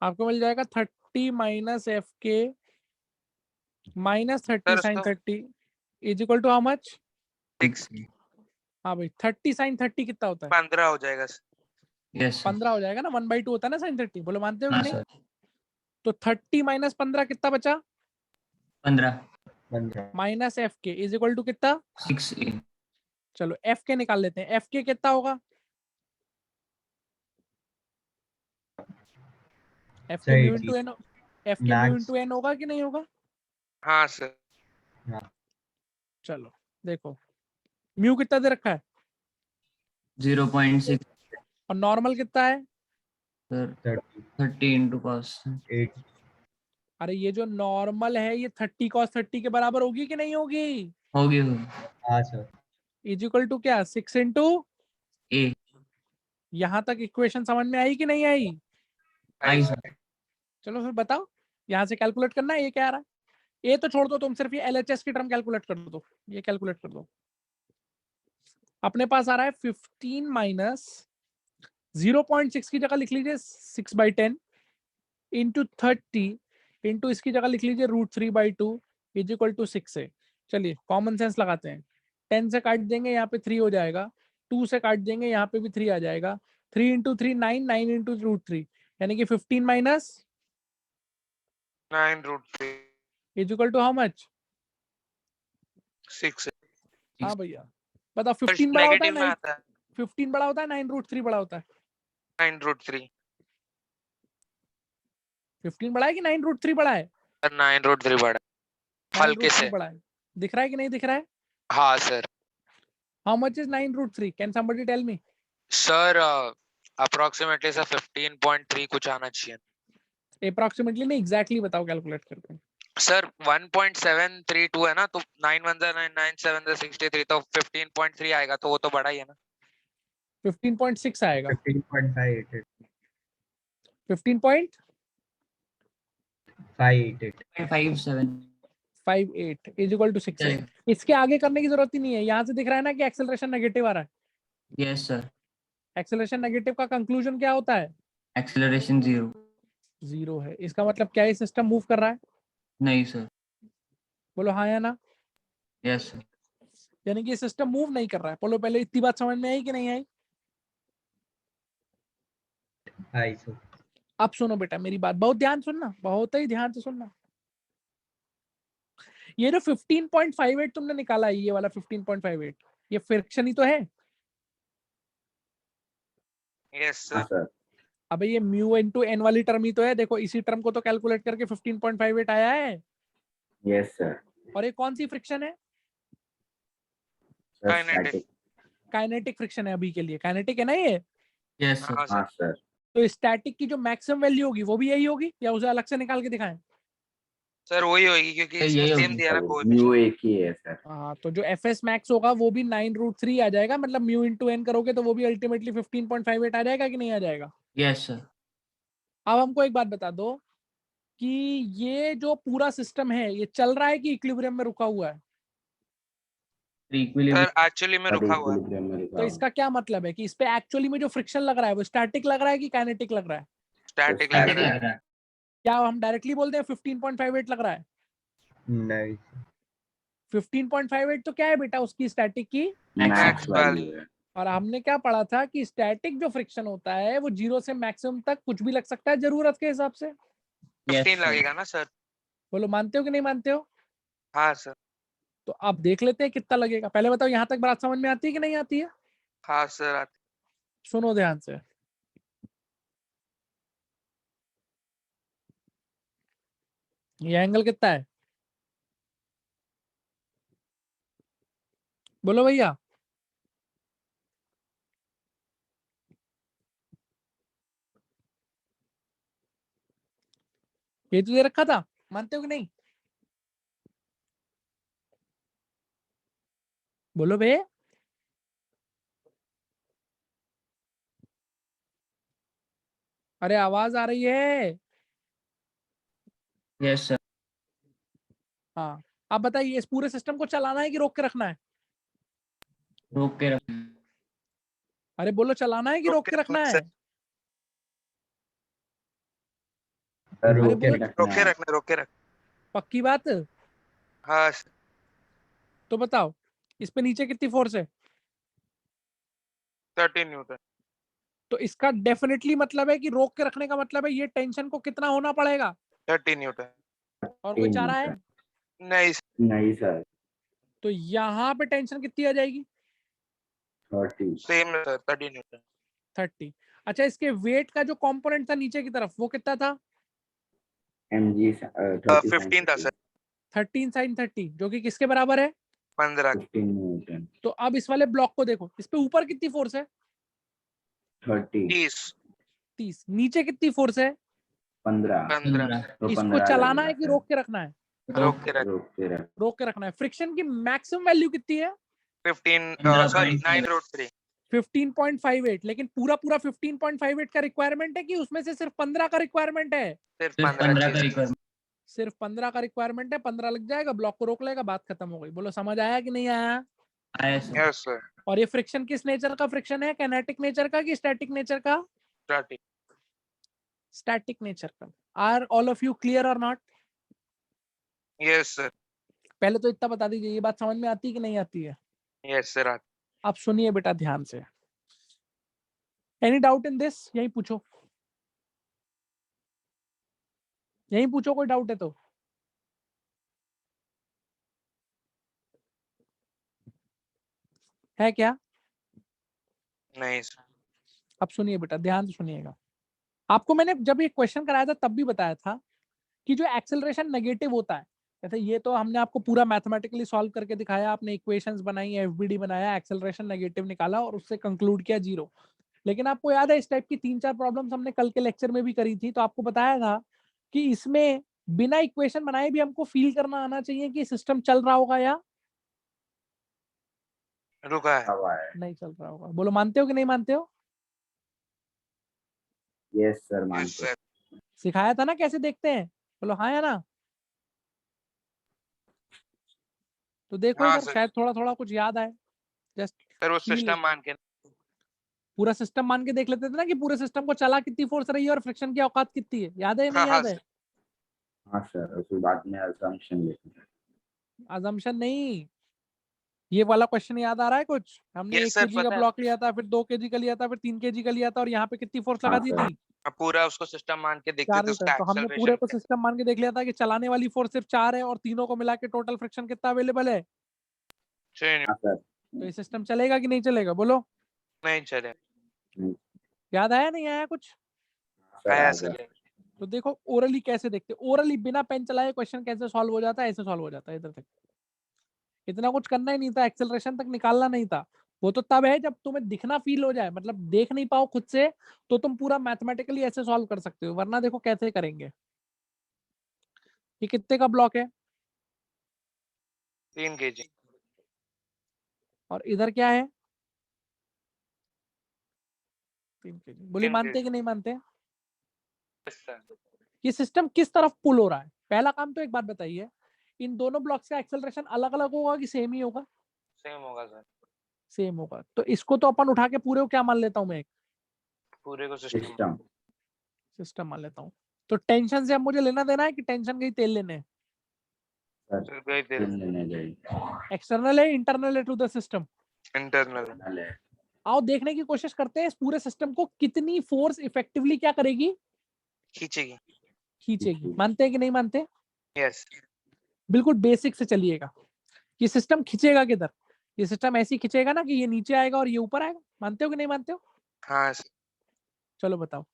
आपको मिल जाएगा 30 minus F K minus 30 Sir, sine उसको 30 is equal to how much? 6 हाँ भाई 30 साइन 30 कितना होता है? 15 हो जाएगा सर। Yes sir. 15 हो जाएगा ना, 1/2 होता है ना साइन 30। बोलो मानते हो कि हाँ नहीं? सर। तो 30 माइनस 15 कितना बचा? 15 15 माइनस एफ के इज इक्वल टू कितना? 6a। चलो एफ के निकाल लेते हैं। एफ के कितना होगा? एफ के म्यू इनटू एन। एफ के म्यू Max. इनटू एन होगा कि नहीं होगा? हाँ सर। चलो देखो म्यू कितना दे रखा है 0.6 और नॉर्मल कितना है? सर। 30 30 इंटू cos 8 अरे ये जो नॉर्मल है ये 30 cos 30 के बराबर होगी कि नहीं होगी? होगी। हाँ सर इज इक्वल टू क्या? 6 इंटू a। यहाँ तक इक्वेशन समझ में आई कि नहीं आई? आई सर। चलो फिर बताओ, यहाँ से कैलकुलेट करना है। ये क्या आ रहा है? ए तो छोड़ दो, तुम सिर्फ ये एलएचएस की टर्म कैलकुलेट कर दो। ये कैलकुलेट कर दो। अपने पास आ रहा है 15 माइनस 0.6 की जगह लिख लीजिए 6/10 इंटू 30 इंटू इसकी जगह लिख लीजिए √3/2 इज इक्वल टू 6 है। चलिए कॉमन सेंस लगाते हैं। 10 से काट देंगे यहाँ पे 3 हो जाएगा, 2 से काट देंगे यहाँ पे भी 3 आ जाएगा। 3 इंटू 3 9, 9 इंटू √3 यानी कि 15 minus 9√3 is equal to how much? 6 हाँ भैया बताओ 15 बड़ा होता है नेगेटिव में आता है 15 बड़ा होता है 9√3 बड़ा होता है? 9√3 15 बड़ा है कि 9√3 बड़ा है? सर 9√3 बड़ा हल्के 9√3 से। बड़ा है। दिख रहा है कि नहीं दिख रहा है? हाँ sir. How much is 9√3? Can somebody tell me? Sir approximately sir 15.3 कुछ आना चाहिए अप्रॉक्सीमेटली नहीं, एग्जैक्टली बताओ कैलकुलेट करके। सर। 1.732 है ना, तो 9 1 9 9 7 63 तो 15.3 आएगा, तो वो तो बड़ा ही है ना। 15.6 आएगा। 15.588 15.588 57 इज इक्वल टू 6 है। इसके आगे करने की जरूरत ही नहीं है। यहाँ से दिख रहा है ना कि एक्सेलरेशन नेगेटिव आ रहा है। Yes sir. एक्सेलरेशन नेगेटिव का कंक्लूजन क्या होता है? एक्सेलरेशन 0 0 है। इसका मतलब क्या, ये सिस्टम मूव कर रहा है? नहीं सर। बोलो हाँ या ना। Yes sir. यानी कि ये सिस्टम मूव नहीं कर रहा है। बोलो पहले इतनी बात समझ में आई कि नहीं आई? आई सर अब सुनो बेटा मेरी बात, बहुत ध्यान सुनना, बहुत ही ध्यान से सुनना। ये जो 15.58 तुमने निकाला है, ये वाला 15.58, ये फ्रिक्शन ही तो है। यस हाँ सर। सर अबे ये म्यू इनटू एन वाली टर्म ही तो है। देखो इसी टर्म को तो कैलकुलेट करके 15.58 आया है। यस सर और ये कौन सी फ्रिक्शन है? Sir Kinetic. Static. Kinetic friction है अभी के लिए। काइनेटिक है ना ये? Yes sir. हाँ हाँ सर। सर तो स्टैटिक की जो मैक्सिमम वैल्यू होगी वो भी यही होगी या उसे अलग से निकाल के दिखाएं? सर वही होगी क्योंकि यही इसमें सेम होगी। दिया ना म्यू कोएफिशिएंट। एक ही है सर। हाँ तो जो एफ एस मैक्स होगा वो भी 9√3 आ जाएगा। मतलब म्यू इंटू एन करोगे तो वो भी अल्टीमेटली 15.58 आ जाएगा कि नहीं आ जाएगा? Yes sir. अब हमको एक बात बता दो कि ये जो पूरा सिस्टम है ये चल रहा है कि इक्विलिब्रियम में रुका हुआ है? सर एक्चुअली में रुका हुआ है। इक्विलिब्रियम में रुका तो इसका क्या मतलब है कि इस पे एक्चुअली में जो फ्रिक्शन लग रहा है वो स्टैटिक लग रहा है कि काइनेटिक लग रहा है? स्टैटिक तो लग स्टैटिक रहा है। लग रहा है। क्या हम डायरेक्टली बोलते हैं 15.58 लग रहा है? नहीं 15.58 तो क्या है बेटा उसकी स्टैटिक की? मैक्स वैल्यू है। और हमने क्या पढ़ा था कि स्टैटिक जो फ्रिक्शन होता है वो 0 से मैक्सिमम तक कुछ भी लग सकता है जरूरत के हिसाब से। 15 लगेगा ना सर। बोलो मानते हो कि नहीं मानते हो? हाँ सर। तो अब देख लेते हैं कितना लगेगा। पहले बताओ यहाँ तक बात समझ में आती है कि नहीं आती है? हाँ सर। सुनो ध्यान से। ये एंगल कितना है? बोलो भैया। ये तो दे रखा था, मानते हो कि नहीं? बोलो बे। अरे आवाज आ रही है? Yes sir. हाँ, अब बताइए इस पूरे सिस्टम को चलाना है कि रोक के रखना है? रोक के रख। अरे बोलो चलाना है कि रोक के रखना है? सर अरे रोक के बोलो, रखना है। रोक के रख। पक्की बात? हाँ सर। तो बताओ इस पे नीचे कितनी फोर्स है? 13 न्यूटन। तो इसका डेफिनेटली मतलब है कि रोक के रखने का मतलब है ये टेंशन को कितना होना पड़ेगा? 13 न्यूटन। और कोई चाह रहा है? नहीं सर। नहीं सर। तो यहाँ पे टेंशन कितनी आ जाएगी? 30। Same sir, 30 Newton. 30। अच्छा, इसके वेट का जो कंपोनेंट था नीचे की तरफ वो कितना था? mg 15 था सर। 13 sin 30 जो कि किसके बराबर है? 15। 15 न्यूटन। तो अब इस वाले ब्लॉक को देखो, इस पे ऊपर कितनी फोर्स है? 30। 30। नीचे कितनी फोर्स है? 15। 15। तो इसको 15 चलाना लगेगा है कि सर। रोक के रखना है? रोक के रख। रोक के रख। रोक के रखना है। फ्रिक्शन की मैक्सिमम वैल्यू कितनी है? 15 सॉरी 903। 15.58। लेकिन पूरा पूरा 15.58 का रिक्वायरमेंट है कि उसमें से सिर्फ 15 का रिक्वायरमेंट है? सिर्फ सिर्फ 15 15 का चीज। रिक्वायरमेंट। सिर्फ 15 का रिक्वायरमेंट है। 15 लग जाएगा, ब्लॉक को रोक लेगा, बात खत्म हो गई। बोलो समझ आया कि नहीं आया? आया सर। Yes sir. और ये फ्रिक्शन किस नेचर का फ्रिक्शन है? काइनेटिक नेचर का कि स्टैटिक नेचर का? स्टार्टिंग। स्टैटिक नेचर का। Are all of you clear और नॉट? Yes sir. पहले तो इतना बता दीजिए, ये बात समझ में आती है कि नहीं आती है? Yes sir. अब सुनिए बेटा ध्यान से। Any doubt in this? यही पूछो, यही पूछो, कोई डाउट है तो। है क्या? नहीं सर। अब सुनिए बेटा, ध्यान से सुनिएगा। आपको मैंने जब ये क्वेश्चन कराया था तब भी बताया था कि जो एक्सेलरेशन नेगेटिव होता है, जैसे ये तो हमने आपको पूरा मैथमेटिकली सॉल्व करके दिखाया, आपने इक्वेशंस बनाई, एफबीडी बनाया, एक्सेलरेशन नेगेटिव निकाला और उससे कंक्लूड किया 0। लेकिन आपको याद है इस टाइप की 3-4 प्रॉब्लम्स हमने कल के लेक्चर में भी करी थी, तो आपको बताया था कि इसमें बिना इक्वेशन बनाए भी हमको फील करना आना चाहिए कि सिस्टम चल रहा होगा या रुका है। हवा है। नहीं चल रहा होगा। बोलो मानते हो कि नहीं मानते हो? यस सर यस मानते। सर। सिखाया था ना कैसे देखते हैं? बोलो हाँ या ना? तो देखो हाँ इधर, सर। शायद थोड़ा थोड़ा कुछ याद आए। जस्ट सर वो फील। सिस्टम मान के। पूरा सिस्टम मान के देख लेते थे ना कि पूरे सिस्टम को चला कितनी फोर्स रही है और फ्रिक्शन की औकात कितनी है। याद है या हाँ नहीं हाँ याद है? सर। हाँ सर उसके बाद में assumption लेते हैं। अजम्पशन नहीं, ये वाला क्वेश्चन याद आ रहा है कुछ? हमने Yes, 1 sir, kg का पता है। ब्लॉक लिया था, फिर 2 kg का लिया था, फिर 3 kg का लिया था और यहाँ पे कितनी फोर्स लगा हाँ दी सर। थी? अब पूरा उसको सिस्टम मान के देखते 4 थे न्यूटन। उसका तो हमने पूरे को एक्सेलरेशन। सिस्टम मान के देख लिया था कि चलाने वाली फोर्स सिर्फ 4 है और तीनों को मिला के टोटल फ्रिक्शन कितना अवेलेबल है। हाँ सर। तो ये सिस्टम चलेगा कि नहीं चलेगा? बोलो। नहीं चले। याद आया नहीं आया कुछ? सर आया आ सर। गया। तो देखो ओरली कैसे देखते, ओरली बिना पेन चलाए क्वेश्चन कैसे सॉल्व हो जाता है, ऐसे सॉल्व हो जाता है। इधर तक इतना कुछ करना ही नहीं था, एक्सेलरेशन तक निकालना नहीं था। वो तो तब है जब तुम्हें दिखना फील हो जाए, मतलब देख नहीं पाओ खुद से, तो तुम पूरा मैथमेटिकली ऐसे सॉल्व कर सकते हो, वरना देखो कैसे करेंगे। ये कितने का ब्लॉक है? 3 kg। और इधर क्या है? 3 kg। बोली 3 मानते kg। कि नहीं मानते? Yes, sir। ये सिस्टम किस तरफ पुल हो रहा है? पहला काम तो एक बात बताइए, इन दोनों ब्लॉक्स का एक्सेलरेशन अलग अलग होगा कि सेम ही होगा? सेम होगा सर। सेम होगा। तो इसको तो अपन उठा के पूरे को क्या मान लेता हूँ मैं? एक पूरे को सिस्टम। सिस्टम। सिस्टम मान लेता हूँ। तो टेंशन से अब मुझे लेना देना है कि टेंशन गई तेल लेने? सर गई थे। लेने गई। एक्सटर्नल है इंटरनल है टू द सिस्टम? इंटरनल। भले। आओ देखने की कोशिश करते हैं इस पूरे सिस्टम को कितनी फोर्स इफेक्टिवली क्या करेगी? खींचेगी। खींचेगी। मानते हैं कि नहीं मानते? यस बिल्कुल बेसिक से चलिएगा। ये सिस्टम खींचेगा किधर? ये सिस्टम ऐसे ही खींचेगा ना कि ये नीचे आएगा और ये ऊपर आएगा। मानते हो कि नहीं मानते हो? हाँ सर चलो बताओ।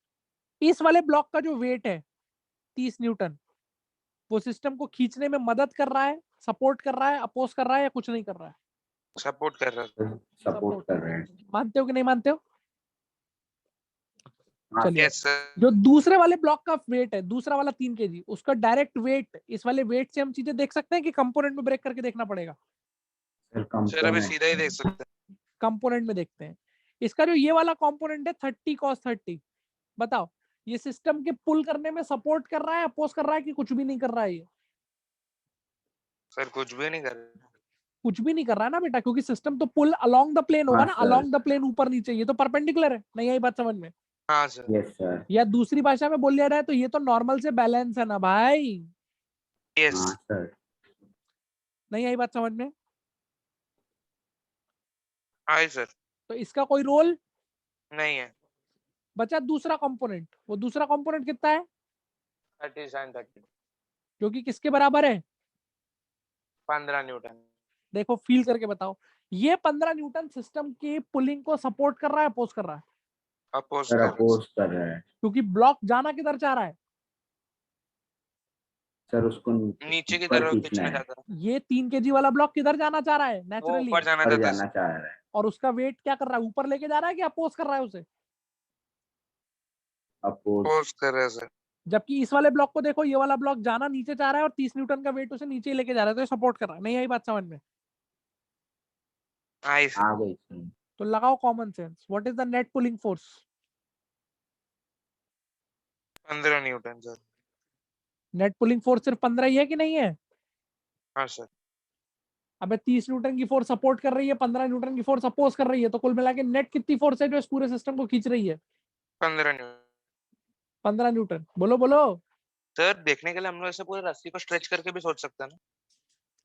इस वाले ब्लॉक का जो वेट है 30 न्यूटन, वो सिस्टम को खींचने में मदद कर रहा है, सपोर्ट कर रहा है, अपोज कर रहा है या कुछ नहीं कर रहा है? सपोर्ट कर रहा है। सपोर्ट कर रहे हैं। मानते हो कि नहीं मानते हो? हाँ चलिए, यस सर जो दूसरे वाले ब्लॉक का वेट है, दूसरा वाला 3 kg, उसका डायरेक्ट वेट इस वाले वेट से हम चीजें देख सकते हैं कि कंपोनेंट में ब्रेक करके देखना पड़ेगा? सर सर अभी कंपोनेंट सीधा ही देख सकते हैं। कंपोनेंट में देखते हैं। इसका जो ये वाला कंपोनेंट है 30 cos 30, बताओ ये सिस्टम के पुल करने में सपोर्ट कर रहा है, अपोज कर रहा है कि कुछ भी नहीं कर रहा है? ये सर कुछ भी नहीं कर रहे। कुछ भी नहीं कर रहा है ना बेटा, क्योंकि सिस्टम तो पुल अलोंग द प्लेन होगा हाँ, ना, सर। अलोंग द प्लेन ऊपर नीचे, ये तो परपेंडिकुलर है। नहीं आई बात समझ में? हाँ सर यस सर। या दूसरी भाषा में बोल लिया जाए तो ये तो नॉर्मल से बैलेंस है ना भाई। यस हाँ सर। नहीं आई बात समझ में? हाँ सर तो इसका कोई रोल नहीं है। बचा दूसरा कंपोनेंट। वो दूसरा कंपोनेंट कितना है? 30 sin 30 जो कि किसके बराबर है? 15 न्यूटन। देखो फील करके बताओ, ये 15 न्यूटन सिस्टम की पुलिंग को सपोर्ट कर रहा है, अपोज कर रहा है? अपोज सर कर रहा है। अपोज कर रहे हैं। क्योंकि ब्लॉक जाना किधर चाह रहा है? सर उसको नीचे की ऊपर तरफ खींचना खींचना है। चाहता है। ये 3 kg वाला ब्लॉक किधर जाना चाह रहा है वो नेचुरली? ऊपर जाना ऊपर चाहता है जाना सर। चाह रहा है। और उसका वेट क्या कर रहा है? ऊपर लेके जा रहा है कि अपोज कर रहा है उसे? अपोज। अपोज कर रहा है सर। जबकि इस वाले ब्लॉक को देखो, ये वाला ब्लॉक जाना नीचे चाह रहा है और 30 न्यूटन का वेट उसे नीचे लेके जा रहा है, तो ये सपोर्ट कर रहा है। नहीं आई बात समझ में? आई सर। आ गई सर। तो लगाओ common sense. What is the net pulling force? 15 Newton sir. Net pulling force सिर्फ 15 ही है कि नहीं है? हाँ सर। अबे 30 न्यूटन की फोर्स सपोर्ट कर रही है, 15 न्यूटन की फोर्स अपोज कर रही है, तो कुल मिला के नेट कितनी फोर्स है जो इस पूरे सिस्टम को खींच रही है? 15 न्यूटन 15 न्यूटन। बोलो बोलो। सर। देखने के लिए हम लोग ऐसे पूरे रस्सी को स्ट्रेच करके भी सोच सकते हैं ना।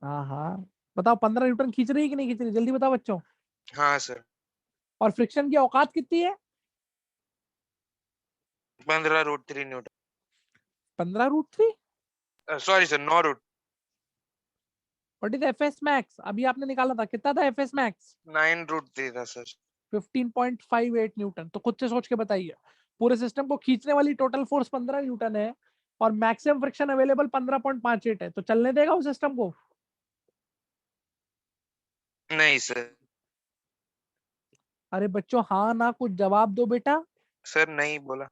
हाँ हाँ, बताओ 15 न्यूटन खींच रही है कि नहीं खींच रही? जल्दी बताओ बच्चों। हाँ सर। और फ्रिक्शन की औकात कितनी है? 15√3 newton. 15√3? Sorry sir 9 root what is F S max? अभी आपने निकाला था, कितना था एफएस मैक्स? 9√3 था सर। 15.58 न्यूटन। तो खुद से सोच के बताइए, पूरे सिस्टम को खींचने वाली टोटल फोर्स 15 न्यूटन है और मैक्सिमम फ्रिक्शन अवेलेबल 15.58 है, तो चलने देगा उस सिस्टम को? नहीं सर। अरे बच्चों, हाँ ना कुछ जवाब दो बेटा। सर नहीं बोला।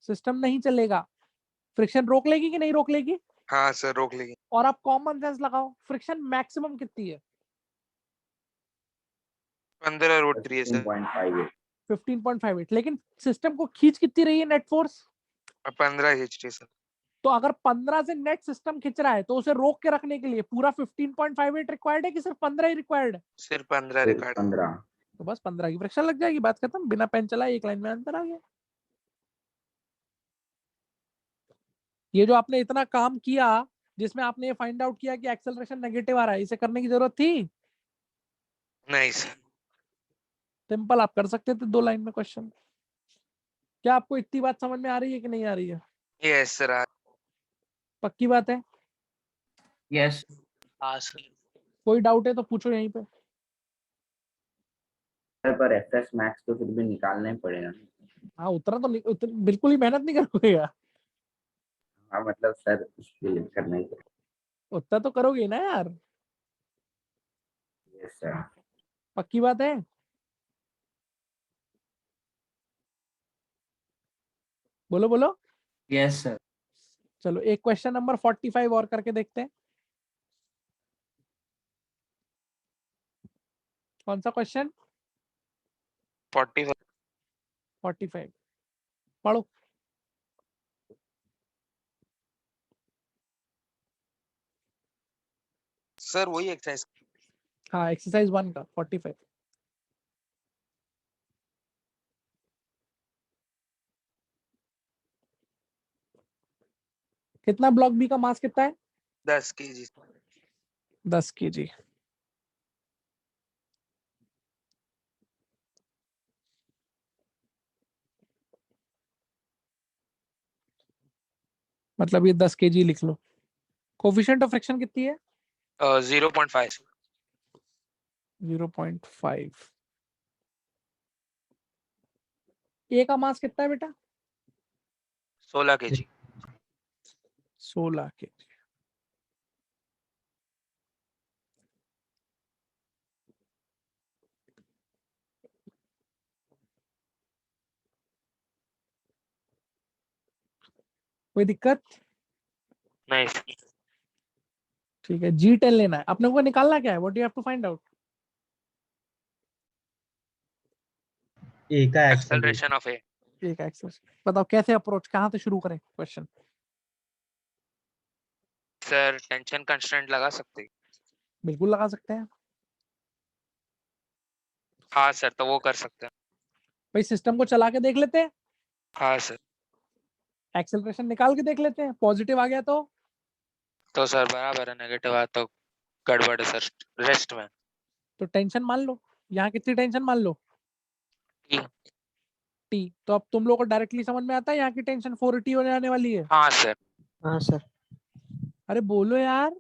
सिस्टम नहीं चलेगा। फ्रिक्शन रोक लेगी कि नहीं रोक लेगी? हाँ सर रोक लेगी। और आप कॉमन सेंस लगाओ, फ्रिक्शन मैक्सिमम कितनी है? 15√3 है सर। 15.58। 15.58। लेकिन सिस्टम को खींच कितनी रही है नेट फोर्स? 15 HP sir. तो अगर 15 से नेट सिस्टम खींच रहा है तो उसे रोक के रखने के लिए पूरा 15.58 रिक्वायर्ड है कि सिर्फ 15 ही रिक्वायर्ड है? सिर्फ 15 सिर्फ रिकॉर्ड। 15। तो बस 15 की फ्रिक्शन लग जाएगी, बात खत्म। बिना पेन चलाए एक लाइन में आंसर आ गया। ये जो आपने इतना काम किया, जिसमें आपने ये फाइंड आउट किया कि एक्सेलरेशन नेगेटिव आ रहा है, इसे करने की जरूरत थी? नहीं सर। सिंपल, आप कर सकते थे 2 लाइन में क्वेश्चन। क्या आपको इतनी बात समझ में आ रही है कि नहीं आ रही है? Yes sir. पक्की बात है? यस हाँ सर। कोई डाउट है तो पूछो यहीं पे। सर पर एफएस मैक्स तो फिर भी निकालना ही पड़ेगा। हाँ, उतना तो बिल्कुल ही मेहनत नहीं करोगे यार। हाँ मतलब सर उसके लिए करना ही पड़ेगा। उतना तो करोगे ही ना यार। Yes sir. पक्की बात है? बोलो बोलो। यस सर चलो एक क्वेश्चन नंबर 45 और करके देखते हैं। कौन सा क्वेश्चन? 45 45 पढ़ो। सर वही एक्सरसाइज। हाँ, एक्सरसाइज 1 का 45। कितना ब्लॉक बी का मास कितना है? 10 kg। 10 kg। मतलब ये 10 kg लिख लो। कोफिशिएंट ऑफ फ्रिक्शन कितनी है? 0.5 0.5। ए का मास कितना है बेटा? 16 kg 16 kg। कोई दिक्कत? नहीं ठीक है, G10 लेना है अपने को। निकालना क्या है? What you have to find out? A का एक्सेलरेशन ऑफ ए एक एक्सेस। बताओ कैसे अप्रोच, कहाँ से शुरू करें क्वेश्चन? सर टेंशन कंस्ट्रेंट लगा सकते हैं। बिल्कुल लगा सकते हैं हाँ सर, तो वो कर सकते हैं। भाई। सिस्टम को चला के देख लेते हैं, हाँ सर, एक्सेलरेशन निकाल के देख लेते हैं। पॉजिटिव आ गया तो सर बराबर है, नेगेटिव आया तो गड़बड़ है सर रेस्ट में। तो टेंशन मान लो। यहाँ कितनी टेंशन मान लो? T। T। तो अब तुम लोगों को डायरेक्टली समझ में आता है यहाँ की टेंशन 4T होने आने वाली है। हाँ सर। हाँ सर। अरे बोलो यार।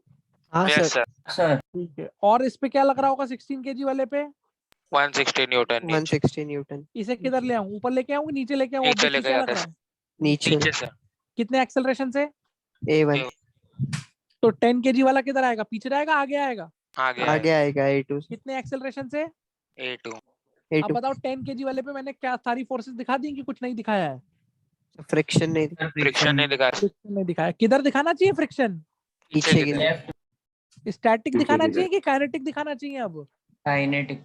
हाँ यस सर। सर। सर ठीक है, और इस पे क्या लग रहा होगा 16 kg वाले पे? 160 न्यूटन नीचे 160 न्यूटन। इसे किधर ले आऊं? ऊपर लेके आऊं, नीचे लेके आऊं? नीचे Obviously लेके क्या जाते लग रहा हैं। है? नीचे। नीचे सर। कितने एक्सेलरेशन से? A1 तो 10 kg वाला किधर आएगा? पीछे आएगा, आगे आएगा? आगे आगे आएगा A2 से। कितने एक्सेलरेशन से? A2 अब A2 बताओ 10 kg वाले पे मैंने क्या सारी फोर्सेस दिखा दी कि कुछ नहीं दिखाया है? फ्रिक्शन नहीं। फ्रिक्शन नहीं दिखा। फ्रिक्शन नहीं दिखाया। किधर दिखाना चाहिए फ्रिक्शन? पीछे की लेफ्ट स्टैटिक पीछे दिखाना की चाहिए कि काइनेटिक दिखाना चाहिए? अब काइनेटिक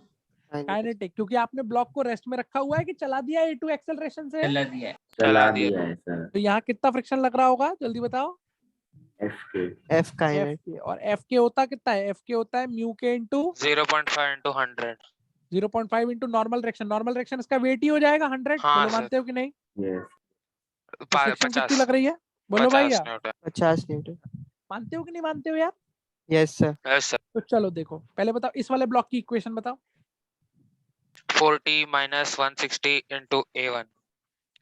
काइनेटिक, क्योंकि आपने ब्लॉक को रेस्ट में रखा हुआ है कि चला दिया A2 एक्सेलरेशन से। चला दिया है। चला दिया है सर। तो यहाँ कितना फ्रिक्शन लग रहा होगा जल्दी बताओ? FK F काइनेट। F के। और F के होता कितना है? F के होता है म्यू के into 0.5 into 100। 0.5 into normal direction. Normal direction इसका वेट ही हो जाएगा 100। हाँ बोलो सर। मानते हो कि नहीं? yes तो फ्रिक्शन कितनी 50 लग रही है? बोलो 50 भैया, न्यूटन। 50 न्यूटन। मानते हो कि नहीं मानते हो यार? Yes sir. Yes sir. तो चलो देखो, पहले बताओ इस वाले ब्लॉक की इक्वेशन बताओ। 40 minus 160 into A1।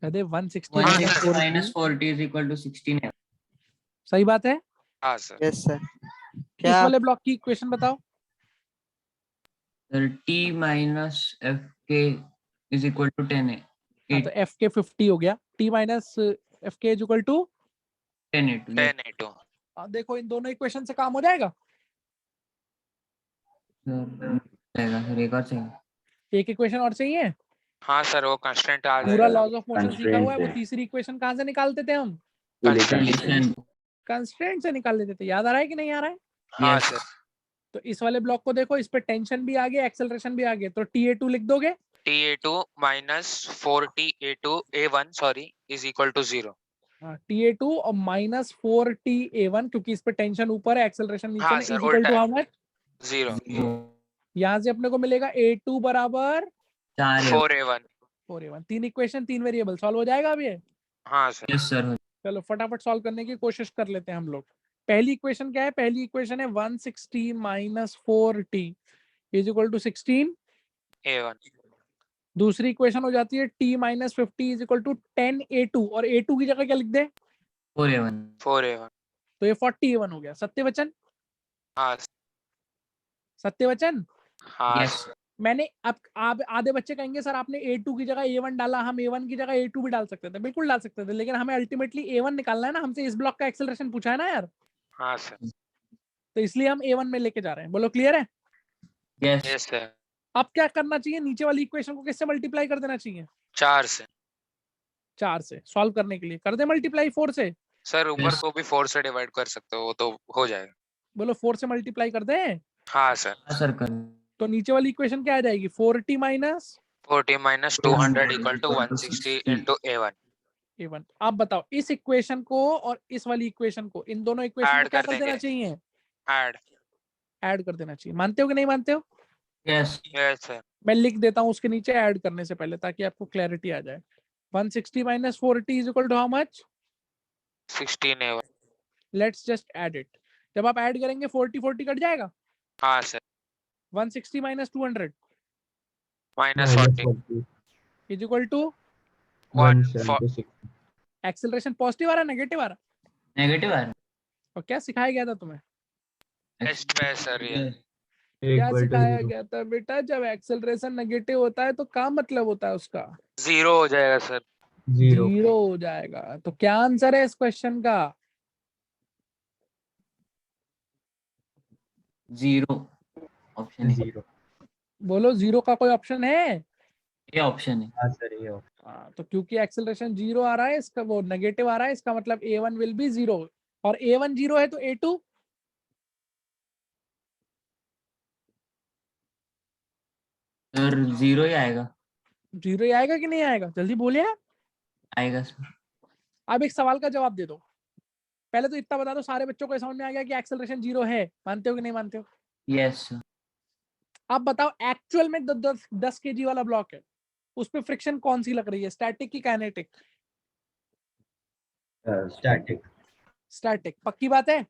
कहते 160 हाँ, minus sir. 4 minus 40 is equal to 16 है। सही बात है। हाँ सर। Yes sir. इस क्या वाले ब्लॉक की इक्वेशन बताओ। सर टी माइनस एफ के इज इक्वल टू 10 है। हाँ, तो एफ के 50 हो गया। टी माइनस एफ के इज इक्वल टू 10 है टू 10 A2। देखो इन दोनों इक्वेशन से काम हो जाएगा। सर एक और चाहिए। एक इक्वेशन और चाहिए। हाँ सर, वो कंस्टेंट आ पूरा जाएगा। लॉज ऑफ मोशन सीखा हुआ है। वो Constraint है। तीसरी इक्वेशन कहाँ से निकालते थे हम? रिलेशन कंस्ट्रेंट से निकाल लेते थे। याद आ रहा है कि नहीं आ रहा है? हाँ Yes. सर। तो इस वाले ब्लॉक को देखो, इस पे टेंशन भी आ गया, एक्सेलरेशन भी आ गया। तो TA2 लिख दोगे? TA2 minus 4TA2 A1 sorry is equal to 0। TA2 और माइनस 4TA1, क्योंकि इस पे टेंशन ऊपर है, एक्सेलरेशन नीचे हाँ में, सर, इज इक्वल उल्टा टू है। How much? 0। यहाँ से अपने को मिलेगा A2 बराबर 4 A1। 4A1। तीन इक्वेशन, तीन वेरिएबल। सॉल्व हो जाएगा अब ये? हाँ सर। Yes sir. चलो फटाफट सॉल्व करने की कोशिश कर लेते हैं हम लोग। पहली इक्वेशन क्या है? पहली इक्वेशन है 160 minus 4T is equal to 16। A1। दूसरी इक्वेशन हो जाती है T minus 50 is equal to 10A2, और A2 की जगह क्या लिख दे? 4A1 4 A1। तो ये 40A1 हो गया। सत्यवचन? हाँ सत्यवचन? हाँ यस सर। मैंने अब आप आधे बच्चे कहेंगे सर आपने A2 की जगह A1 डाला। हम A1 की जगह A2 भी डाल सकते थे, बिल्कुल डाल सकते थे, लेकिन हमें अल्टीमेटली A1 निकालना है ना। हमसे इस ब्लॉक का एक्सेलरेशन पूछा है ना यार, हाँ सर। तो इसलिए हम A1 में लेके जा रहे हैं। बोलो क्लियर है? Yes yes sir. अब क्या करना चाहिए? नीचे वाली इक्वेशन को किससे मल्टीप्लाई कर देना चाहिए? 4 से। 4 से। सॉल्व करने के लिए कर दे मल्टीप्लाई 4 से। सर ऊपर Yes. को भी 4 से डिवाइड कर सकते हो, वो तो हो जाएगा। बोलो 4 से मल्टीप्लाई कर दे। हाँ सर। सर कर तो नीचे वाली इक्वेशन क्या आ जाएगी? 4T minus 40 minus 200 equal to 160 into A1। A1। अब बताओ इस इक्वेशन को और इस वाली इक्वेशन को, इन दोनों इक्वेशन को Add क्या कर कर देना देंगे। चाहिए? ऐड। ऐड कर देना चाहिए। मानते हो कि नहीं मानते हो? Yes yes sir. मैं लिख देता हूँ उसके नीचे ऐड करने से पहले, ताकि आपको क्लैरिटी आ जाए। 160 minus 4T is equal to how much? 16 A1। Let's just add it. जब आप ऐड करेंगे 40 कट जाएगा। हाँ सर। 160 माइनस 200 minus 40 इज इक्वल टू 1 176 एक्सेलरेशन पॉजिटिव आ रहा है, नेगेटिव आ रहा नेगेटिव आ रहा और क्या सिखाया गया था तुम्हें? है टेस्ट पे है सर ये। क्या इक्वल टू सिखाया 0 गया था बेटा? जब एक्सेलरेशन नेगेटिव होता है तो क्या मतलब होता है उसका? 0 हो जाएगा सर। 0 जीरो हो जाएगा। तो क्या आंसर है इस क्वेश्चन का? 0 ऑप्शन है, 0 बोलो, जीरो का कोई ऑप्शन है? ये ऑप्शन है। हाँ सर ये हाँ, तो क्योंकि एक्सेलरेशन जीरो आ रहा है, इसका वो नेगेटिव आ रहा है, इसका मतलब A1 विल बी जीरो। और A1 जीरो है तो A2 सर 0 ही आएगा। जीरो ही आएगा कि नहीं आएगा? जल्दी बोलिए। आएगा सर। अब एक सवाल का जवाब दे दो। पहले तो इतना बता दो, सारे बच्चों को समझ में आ गया कि एक्सेलरेशन जीरो है। मानते हो कि नहीं मानते हो? Yes sir. अब बताओ, एक्चुअल में 10 kg वाला ब्लॉक है, उस पर फ्रिक्शन कौन सी लग रही है, स्टैटिक की काइनेटिक? स्टैटिक। स्टैटिक। पक्की बात है?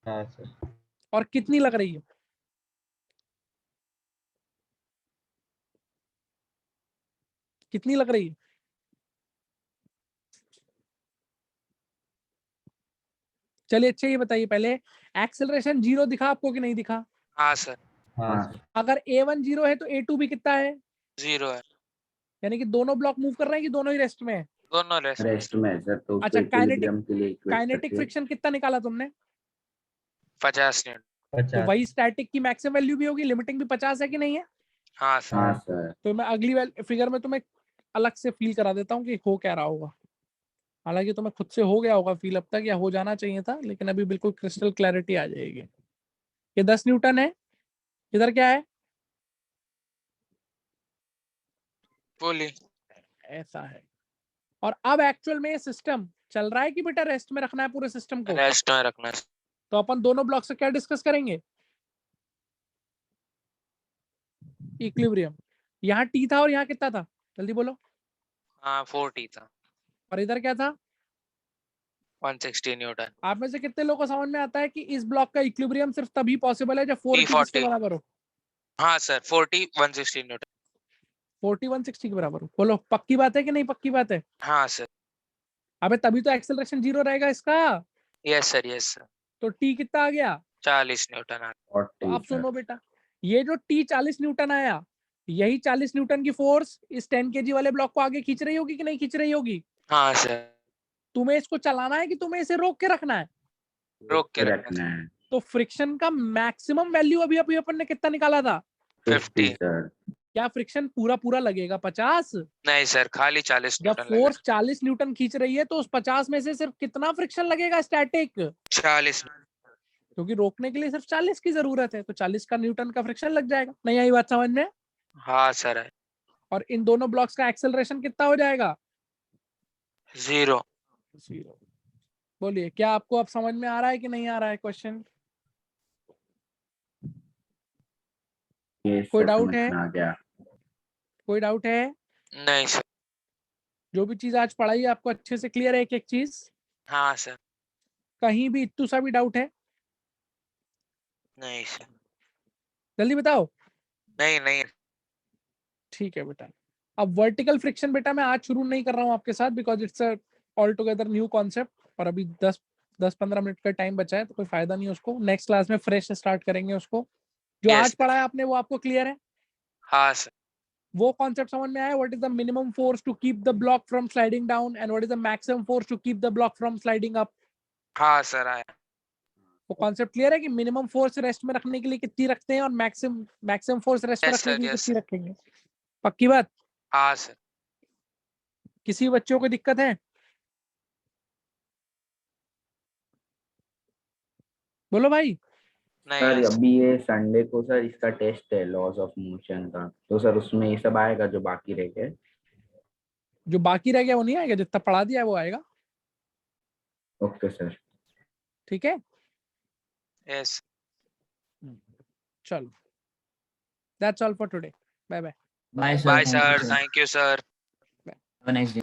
हाँ सर। और कितनी लग रही है? कितनी लग रही है? चलिए अच्छा ये बताइए पहले, एक्सेलरेशन जीरो दिखा आपको कि नहीं दिखा? हाँ सर। हाँ हाँ सर। अगर A1 जीरो है तो A2 भी कितना है? 0 है। यानी कि दोनों ब्लॉक मूव कर रहे हैं कि दोनों ही रेस्ट में है? दोनों रेस्ट। रेस्ट में है सर, तो अच्छा, उसको इक्विलिब्रियम के लिए इक्वेट काइनेटिक करके फ्रिक्शन कितना निकाला तुमने? 50 न्यूटन। तो 50। वही स्टैटिक की मैक्सिमम वैल्यू भी होगी, लिमिटिंग भी 50 है कि नहीं है? हाँ सर। हाँ सर। तो मैं अगली फिगर में तुम्हें अलग से फील करा देता हूँ कि हो क्या रहा होगा। हालांकि तुम्हें खुद से हो गया होगा फील अब तक, या हो जाना चाहिए था, लेकिन अभी बिल्कुल क्रिस्टल क्लैरिटी आ जाएगी। ये 10 न्यूटन है, इधर क्या है? बोलिए। ऐसा है। और अब एक्चुअल में ये सिस्टम चल रहा है कि बेटा रेस्ट में रखना है पूरे सिस्टम को? रेस्ट में रखना है। तो अपन दोनों ब्लॉक से क्या डिस्कस करेंगे? इक्विलिब्रियम। यहाँ टी था और यहाँ कितना था? जल्दी बोलो। हाँ 40 था। और इधर क्या था? 160 न्यूटन। आप में से कितने लोगों को समझ में आता है कि इस ब्लॉक का इक्विलिब्रियम सिर्फ तभी पॉसिबल है जब 4T किसके 40। बराबर हो? हाँ सर 40 160 न्यूटन। 40 160 के बराबर हो। बोलो, पक्की बात है कि नहीं पक्की बात है? हाँ सर। अबे तभी तो एक्सेलरेशन जीरो रहेगा इसका। Yes sir yes sir. तो टी कितना आ गया? 40 न्यूटन आ। तो 40 आप सर। सुनो बेटा, ये जो टी 40 न्यूटन आया, यही 40 न्यूटन की फोर्स इस 10 kg वाले ब्लॉक को आगे खींच रही होगी कि नहीं खींच रही होगी? हाँ सर। तुम्हें इसको चलाना है कि तुम्हें इसे रोक के रखना है? रोक के रखना रखना है। तो फ्रिक्शन का मैक्सिमम वैल्यू अभी अभी अपन ने कितना निकाला था? 50 सर। क्या फ्रिक्शन पूरा पूरा लगेगा 50? नहीं सर खाली 40 जब न्यूटन लगेगा। फोर्स 40 न्यूटन खींच रही है तो उस 50 में से सिर्फ कितना फ्रिक्शन लगेगा स्टैटिक? 40। क्योंकि रोकने के लिए सिर्फ 40 की जरूरत है, तो 40 का न्यूटन का फ्रिक्शन लग जाएगा। नहीं आई बात समझ में? हाँ सर है। और इन दोनों ब्लॉक्स का एक्सेलरेशन कितना हो जाएगा? 0। 0। बोलिए, क्या आपको अब समझ में आ रहा है कि नहीं आ रहा है क्वेश्चन? ये कोई सर डाउट समझ है? में आ गया। कोई डाउट है? नहीं सर। जो भी चीज आज पढ़ाई है आपको अच्छे से क्लियर है, एक एक चीज? हाँ सर। कहीं भी इत्तू सा भी डाउट है? नहीं सर। जल्दी बताओ। नहीं नहीं। ठीक है बेटा। अब वर्टिकल फ्रिक्शन बेटा मैं आज शुरू नहीं कर रहा हूँ आपके साथ, because it's all together new concept, और अभी 10-15 मिनट का टाइम बचा है, तो कोई फायदा नहीं है उसको। नेक्स्ट क्लास में फ्रेश स्टार्ट करेंगे उसको। जो Yes, आज पढ़ा है आपने वो आपको क्लियर है? हाँ सर। वो कॉन्सेप्ट समझ में आया? What is the minimum force to keep the block from sliding down and what is the maximum force to keep the block from sliding up? हाँ सर आया। वो कॉन्सेप्ट क्लियर है कि मिनिमम फोर्स रेस्ट में रखने के लिए कितनी रखते हैं और मैक्सिमम फोर्स रेस्ट में Yes, रखने sir, के लिए yes, कितनी sir. रखेंगे? पक्की बात? हाँ सर। किसी बच्चों को दिक्कत है? बोलो भाई। नहीं सर yes. अभी ये संडे को सर इसका टेस्ट है लॉज ऑफ मोशन का, तो सर उसमें ये सब आएगा जो बाकी रह गए। जो बाकी रह गया वो नहीं आएगा, जितना पढ़ा दिया है वो आएगा। Okay sir. ठीक है, Yes. चलो, that's all for today. Bye bye. Bye sir. Bye thank you sir. Sir. Thank you sir. Have a nice day.